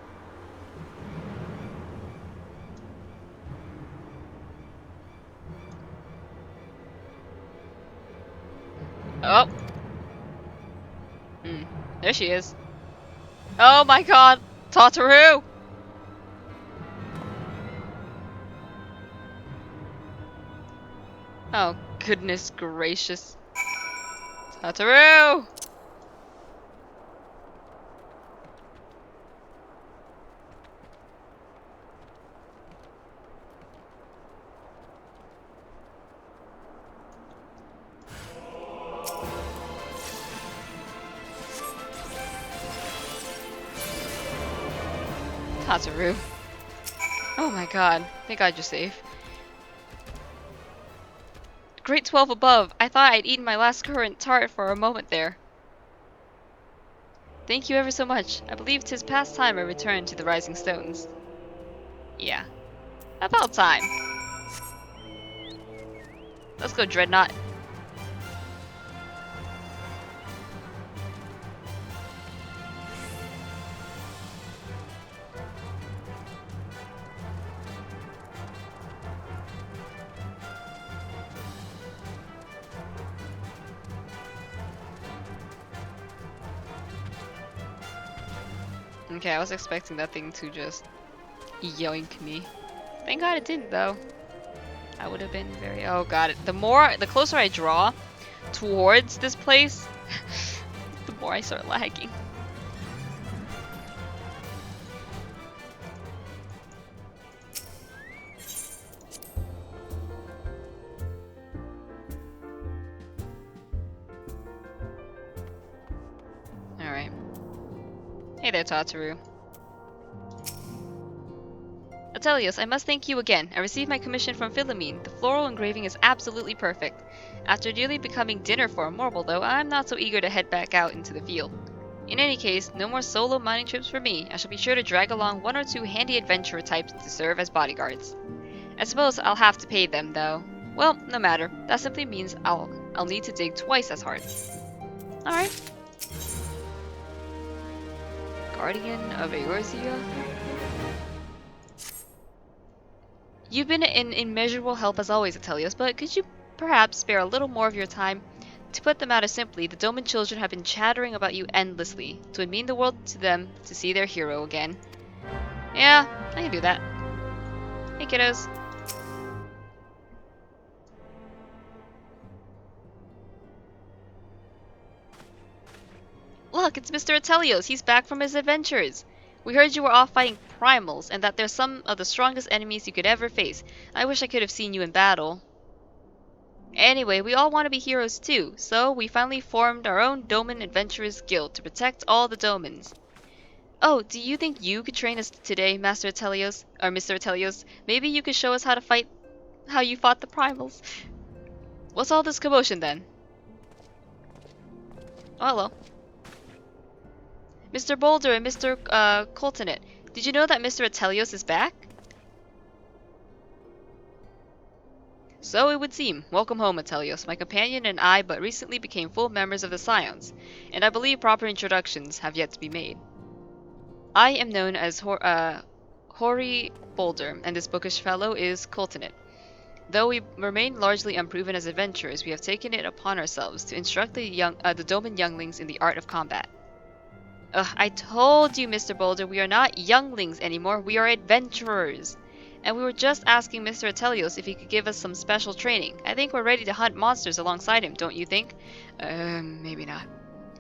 Oh. There she is. Oh my god! Tataru! Oh, goodness gracious. Tataru! Tataru. Oh my god. Thank god you're safe. Grade 12 above. I thought I'd eaten my last currant tart for a moment there. Thank you ever so much. I believe 'tis past time I return to the Rising Stones. Yeah. About time. Let's go, Dreadnought. Okay, I was expecting that thing to just yoink me. Thank god it didn't, though. I would have been very... Oh god, the closer I draw towards this place, the more I start lagging. Alright. Hey there, Tataru. Atelios, I must thank you again. I received my commission from Philomene. The floral engraving is absolutely perfect. After nearly becoming dinner for a mortal, though, I'm not so eager to head back out into the field. In any case, no more solo mining trips for me. I shall be sure to drag along one or two handy adventurer types to serve as bodyguards. I suppose I'll have to pay them, though. Well, no matter. That simply means I'll need to dig twice as hard. Alright. Guardian of Eorzea? You've been an immeasurable help as always, Atelios, but could you perhaps spare a little more of your time? To put the matter simply, the Doman children have been chattering about you endlessly. It would mean the world to them to see their hero again. Yeah, I can do that. Hey, kiddos. Look, it's Mr. Atelios. He's back from his adventures. We heard you were off fighting primals, and that they're some of the strongest enemies you could ever face. I wish I could have seen you in battle. Anyway, we all want to be heroes too, so we finally formed our own Doman Adventurers Guild to protect all the Domans. Oh, do you think you could train us today, Master Atelios? Or Mr. Atelios? Maybe you could show us how you fought the primals. What's all this commotion then? Oh, hello. Mr. Boulder and Mr. Coltonet, did you know that Mr. Atelios is back? So it would seem. Welcome home, Atelios. My companion and I but recently became full members of the Scions, and I believe proper introductions have yet to be made. I am known as Hoary Boulder, and this bookish fellow is Coltonet. Though we remain largely unproven as adventurers, we have taken it upon ourselves to instruct the Doman younglings in the art of combat. Ugh, I told you, Mr. Boulder, we are not younglings anymore, we are adventurers. And we were just asking Mr. Atelios if he could give us some special training. I think we're ready to hunt monsters alongside him, don't you think? Maybe not.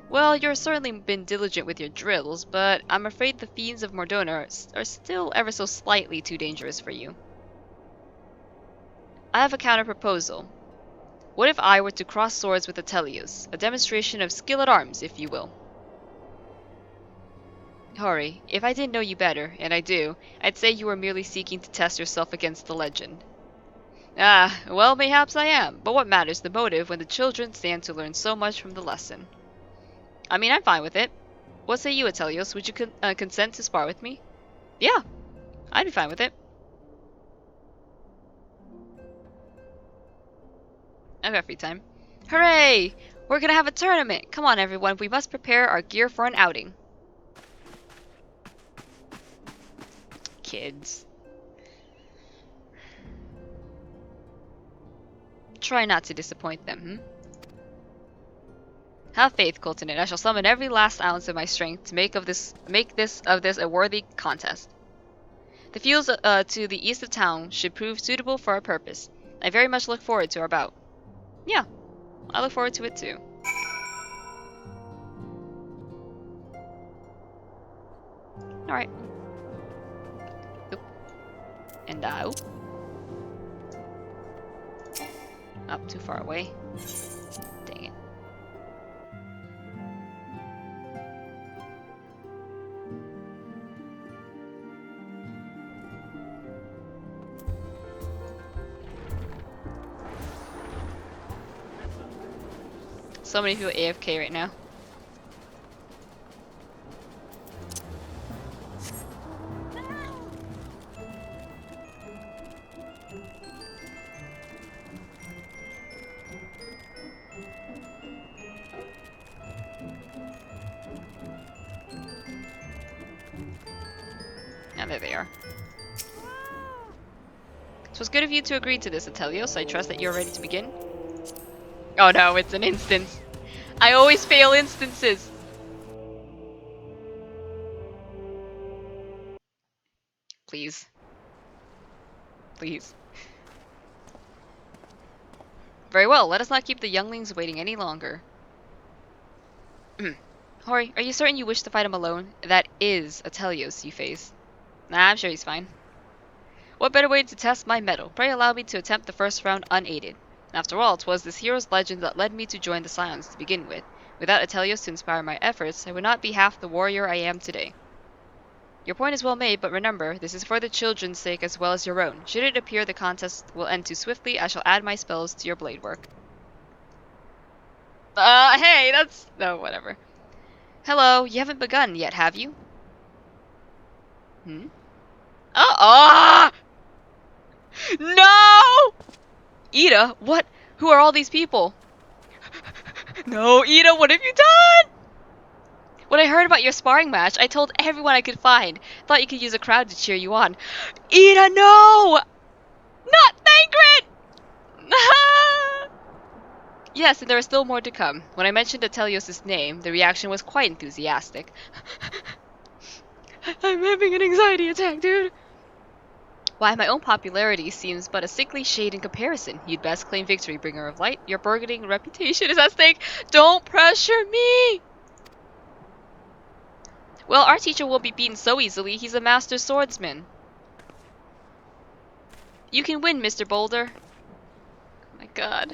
Well, you've certainly been diligent with your drills, but I'm afraid the fiends of Mordona are still ever so slightly too dangerous for you. I have a counter-proposal. What if I were to cross swords with Atelios? A demonstration of skill at arms, if you will. Hori, if I didn't know you better, and I do, I'd say you were merely seeking to test yourself against the legend. Ah, well, mayhaps I am, but what matters the motive when the children stand to learn so much from the lesson? I mean, I'm fine with it. What say you, Atelios? Would you consent to spar with me? Yeah, I'd be fine with it. I've got free time. Hooray! We're gonna have a tournament! Come on, everyone, we must prepare our gear for an outing. kids. Try not to disappoint them, hmm? Have faith, Colton, and I shall summon every last ounce of my strength to make this a worthy contest. The fields to the east of town should prove suitable for our purpose. I very much look forward to our bout. Yeah, I look forward to it too. Alright. Oop. And oop. Up too far away. Dang it. So many people AFK right now. Now there they are. So it's good of you to agree to this, Atelios. I trust that you're ready to begin. Oh no, it's an instance. I always fail instances. Please. Please. Very well, let us not keep the younglings waiting any longer. Hori, are you certain you wish to fight him alone? That is Atelios you face. Nah, I'm sure he's fine. What better way to test my mettle? Pray allow me to attempt the first round unaided. After all, 'twas this hero's legend that led me to join the Scions to begin with. Without Atelios to inspire my efforts, I would not be half the warrior I am today. Your point is well made, but remember, this is for the children's sake as well as your own. Should it appear the contest will end too swiftly, I shall add my spells to your blade work. Hey, that's... no, whatever. Hello, you haven't begun yet, have you? Hmm? Oh! No! Ida, what? Who are all these people? No, Ida, what have you done? When I heard about your sparring match, I told everyone I could find. Thought you could use a crowd to cheer you on. Ida, no! Not Thancred! Yes, and there are still more to come. When I mentioned Atelios' name, the reaction was quite enthusiastic. I'm having an anxiety attack, dude. Why, my own popularity seems but a sickly shade in comparison. You'd best claim victory, Bringer of Light. Your burgeoning reputation is at stake. Don't pressure me! Well, our teacher won't be beaten so easily. He's a master swordsman. You can win, Mr. Boulder. Oh my god.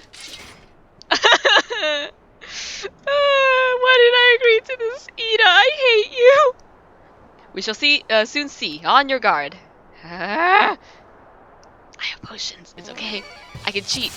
Why did I agree to this, Ida? I hate you! We shall soon see. On your guard. I have potions. It's okay. I can cheat.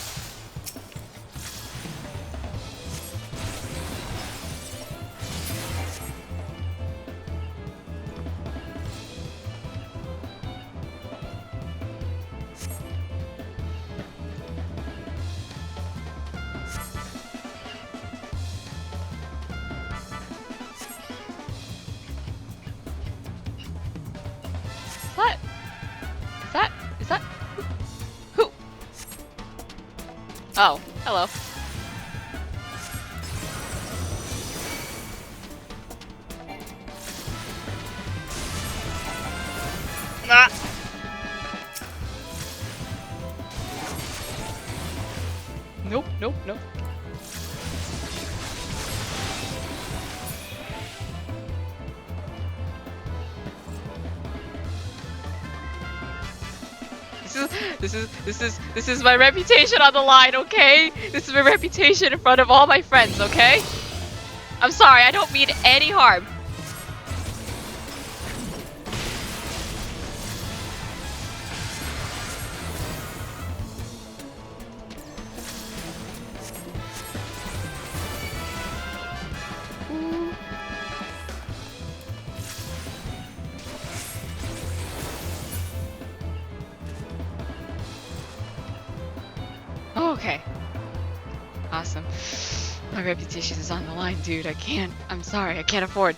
What? Is that? Who? Oh, hello. Ah. Nope, nope, nope. This is my reputation on the line, okay? This is my reputation in front of all my friends, okay? I'm sorry, I don't mean any harm. Okay. Awesome. My reputation is on the line, dude. I'm sorry, I can't afford.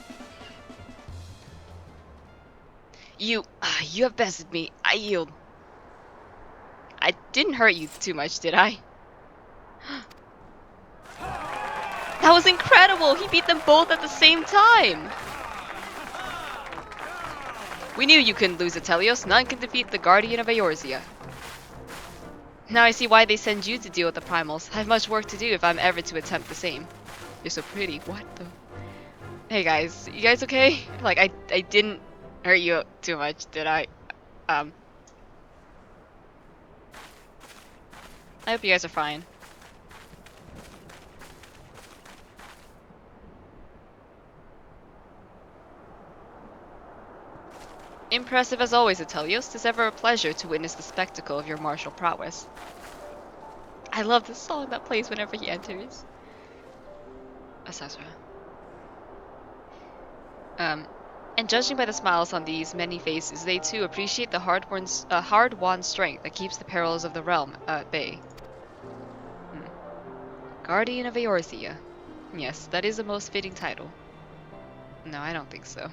You have bested me. I yield. I didn't hurt you too much, did I? That was incredible! He beat them both at the same time! We knew you couldn't lose, Atelios. None can defeat the Guardian of Eorzea. Now I see why they send you to deal with the primals. I have much work to do if I'm ever to attempt the same. You're so pretty. What the? Hey guys, you guys okay? Like, I didn't hurt you too much, did I? I hope you guys are fine. Impressive as always, Atelios. 'Tis ever a pleasure to witness the spectacle of your martial prowess. I love the song that plays whenever he enters. Asasra. And judging by the smiles on these many faces, they too appreciate the hard-won strength that keeps the perils of the realm at bay. Guardian of Eorzea. Yes, that is a most fitting title. No, I don't think so.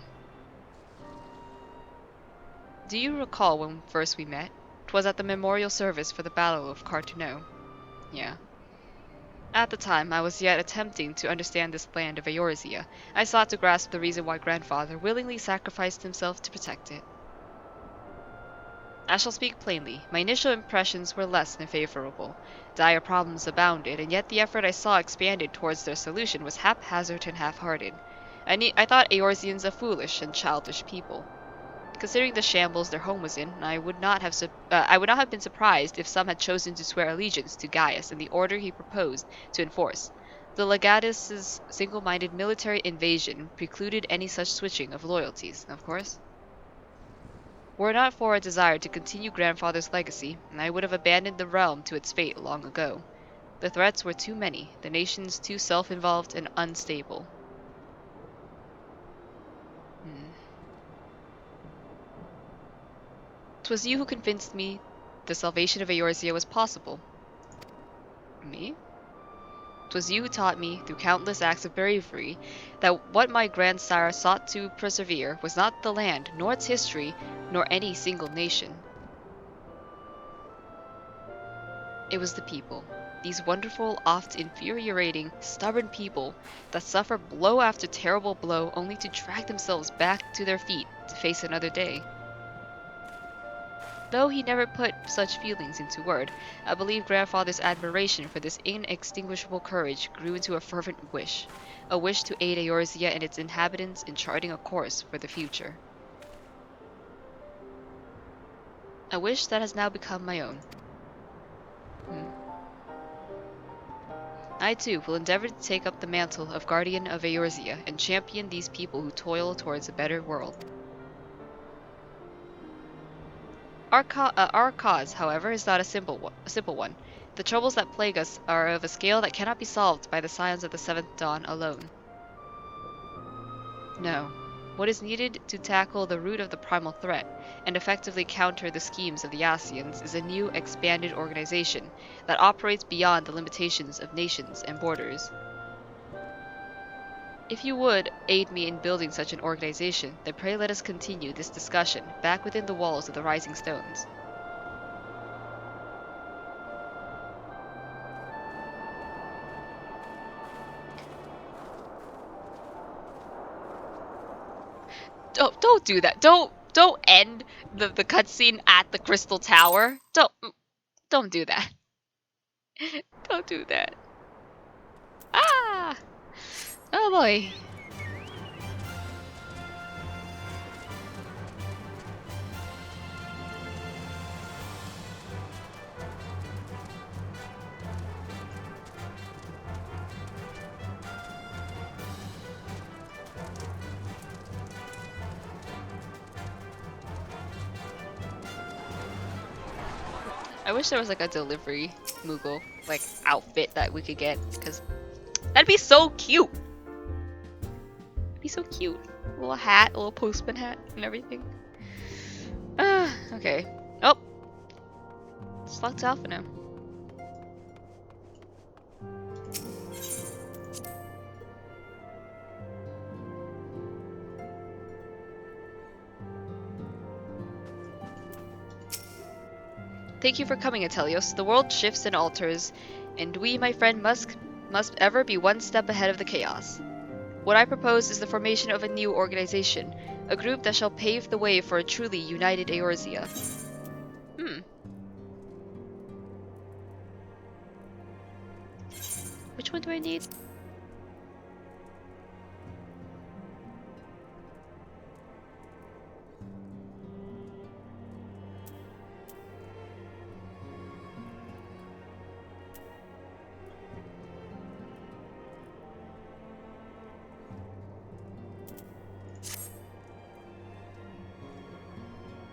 Do you recall when first we met? 'Twas at the memorial service for the Battle of Cartuneau. Yeah. At the time, I was yet attempting to understand this land of Eorzea. I sought to grasp the reason why grandfather willingly sacrificed himself to protect it. I shall speak plainly. My initial impressions were less than favorable. Dire problems abounded, and yet the effort I saw expanded towards their solution was haphazard and half-hearted. I thought Eorzeans a foolish and childish people. Considering the shambles their home was in, I would not have been surprised if some had chosen to swear allegiance to Gaius and the order he proposed to enforce. The legatus's single-minded military invasion precluded any such switching of loyalties, of course. Were it not for a desire to continue grandfather's legacy, I would have abandoned the realm to its fate long ago. The threats were too many, the nations too self-involved and unstable. 'Twas you who convinced me the salvation of Eorzea was possible. Me? 'Twas you who taught me, through countless acts of bravery, that what my grandsire sought to persevere was not the land, nor its history, nor any single nation. It was the people. These wonderful, oft infuriating, stubborn people that suffer blow after terrible blow only to drag themselves back to their feet to face another day. Though he never put such feelings into word, I believe grandfather's admiration for this inextinguishable courage grew into a fervent wish, a wish to aid Eorzea and its inhabitants in charting a course for the future. A wish that has now become my own. I too will endeavor to take up the mantle of Guardian of Eorzea and champion these people who toil towards a better world. Our cause, however, is not a simple one. The troubles that plague us are of a scale that cannot be solved by the scions of the Seventh Dawn alone. No. What is needed to tackle the root of the primal threat and effectively counter the schemes of the Ascians is a new, expanded organization that operates beyond the limitations of nations and borders. If you would aid me in building such an organization, then pray let us continue this discussion back within the walls of the Rising Stones. Don't do that. Don't end the cutscene at the Crystal Tower. Don't do that. Don't do that. Ah! Oh boy. I wish there was like a delivery Moogle like outfit that we could get, because that'd be so cute. It'd be so cute. A little hat, a little postman hat, and everything. Okay. Oh, it's locked Alpha now. Thank you for coming, Atelios. The world shifts and alters, and we, my friend, must ever be one step ahead of the chaos. What I propose is the formation of a new organization, a group that shall pave the way for a truly united Eorzea. Hmm. Which one do I need?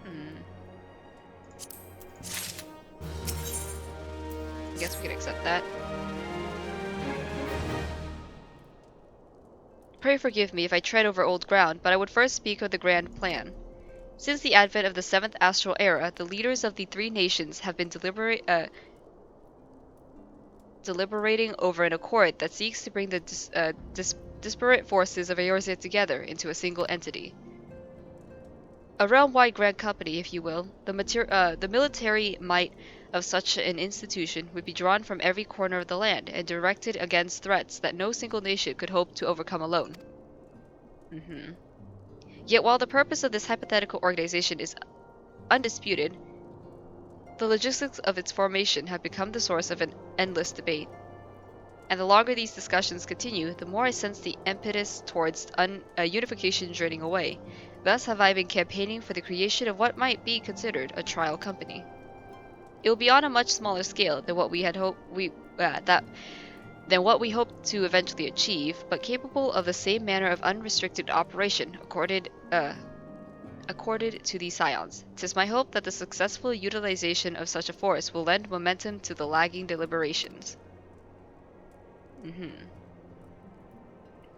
Hmm. I guess we can accept that. Pray forgive me if I tread over old ground, but I would first speak of the grand plan. Since the advent of the seventh astral era, the leaders of the three nations have been deliberating over an accord that seeks to bring the disparate forces of Eorzea together into a single entity. A realm-wide grand company, if you will. The military might of such an institution would be drawn from every corner of the land and directed against threats that no single nation could hope to overcome alone. Yet while the purpose of this hypothetical organization is undisputed, the logistics of its formation have become the source of an endless debate. And the longer these discussions continue, the more I sense the impetus towards unification draining away. Thus have I been campaigning for the creation of what might be considered a trial company. It will be on a much smaller scale than what we had than what we hoped to eventually achieve, but capable of the same manner of unrestricted operation accorded to the Scions. 'Tis my hope that the successful utilization of such a force will lend momentum to the lagging deliberations.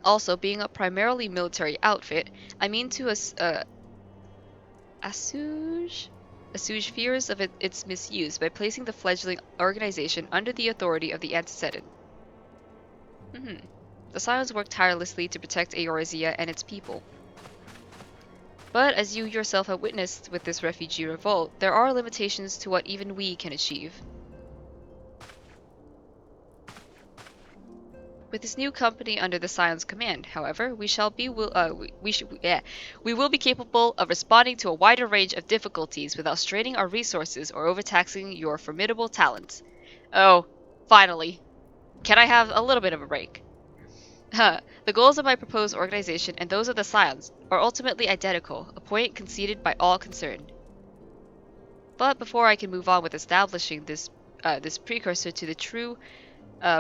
Also, being a primarily military outfit, I mean to assuage fears of its misuse by placing the fledgling organization under the authority of the antecedent. The Scions work tirelessly to protect Eorzea and its people. But as you yourself have witnessed with this refugee revolt, there are limitations to what even we can achieve. With this new company under the Scion's command, however, we will be capable of responding to a wider range of difficulties without straining our resources or overtaxing your formidable talents. Oh, finally. Can I have a little bit of a break? The goals of my proposed organization and those of the Scions are ultimately identical, a point conceded by all concerned. But before I can move on with establishing this precursor to the true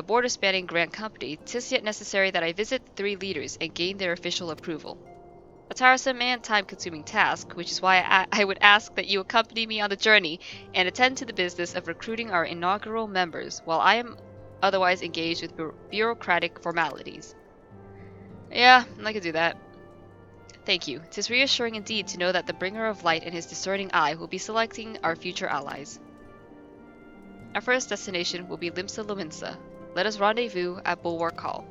border-spanning grand company, 'tis yet necessary that I visit the three leaders and gain their official approval. A tiresome and time-consuming task, which is why I would ask that you accompany me on the journey and attend to the business of recruiting our inaugural members, while I am otherwise engaged with bureaucratic formalities. Yeah, I could do that. Thank you. 'Tis reassuring indeed to know that the bringer of light and his discerning eye will be selecting our future allies. Our first destination will be Limsa Lominsa. Let us rendezvous at Bulwark Hall.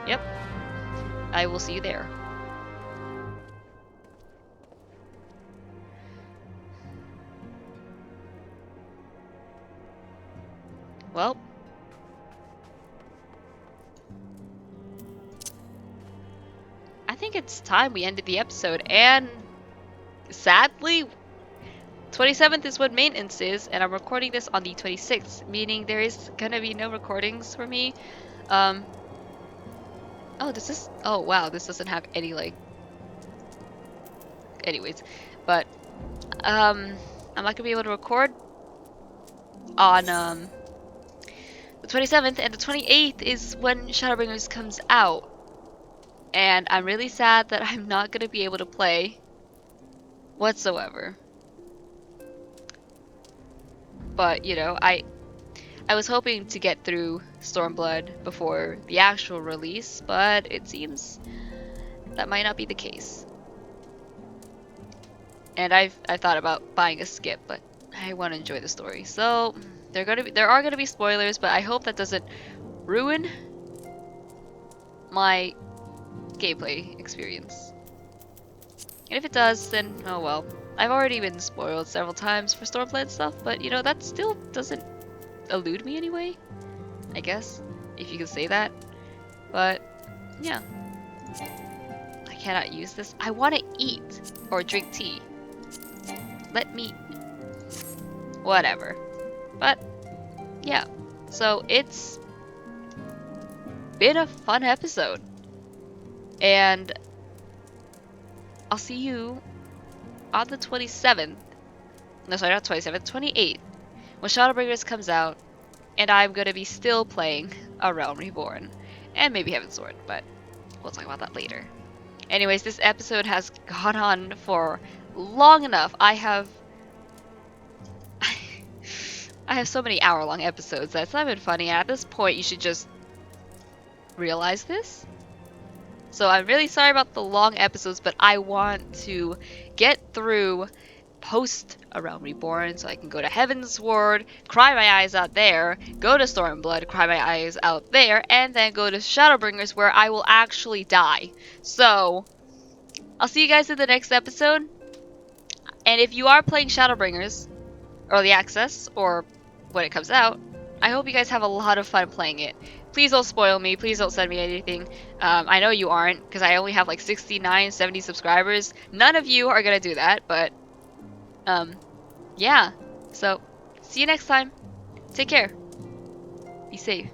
Yep, I will see you there. Well, I think it's time we ended the episode, and sadly, 27th is when maintenance is, and I'm recording this on the 26th, meaning there is gonna be no recordings for me. Oh, oh wow, this doesn't have any, like, anyways, but, I'm not gonna be able to record on, the 27th, and the 28th is when Shadowbringers comes out. And I'm really sad that I'm not gonna be able to play whatsoever. But, you know, I was hoping to get through Stormblood before the actual release, but it seems that might not be the case. And I thought about buying a skip, but I want to enjoy the story. So there are gonna be spoilers, but I hope that doesn't ruin my gameplay experience. And if it does, then oh well. I've already been spoiled several times for Stormblade stuff, but you know, that still doesn't elude me anyway, I guess, if you can say that. But, yeah. I cannot use this. I want to eat or drink tea. Let me... Whatever. But, yeah. So, it's been a fun episode. And I'll see you on the 27th. No, sorry, not 27th, 28th. When Shadowbringers comes out. And I'm going to be still playing A Realm Reborn. And maybe Heaven's Sword, but we'll talk about that later. Anyways, this episode has gone on for long enough. I have so many hour-long episodes that's not even funny. At this point, you should just realize this. So I'm really sorry about the long episodes, but I want to get through post A Realm Reborn so I can go to Heaven's Sword, cry my eyes out there, go to Stormblood, cry my eyes out there, and then go to Shadowbringers where I will actually die. So, I'll see you guys in the next episode. And if you are playing Shadowbringers, Early Access, or when it comes out, I hope you guys have a lot of fun playing it. Please don't spoil me. Please don't send me anything. I know you aren't, because I only have like 69, 70 subscribers. None of you are going to do that, but yeah. So, see you next time. Take care. Be safe.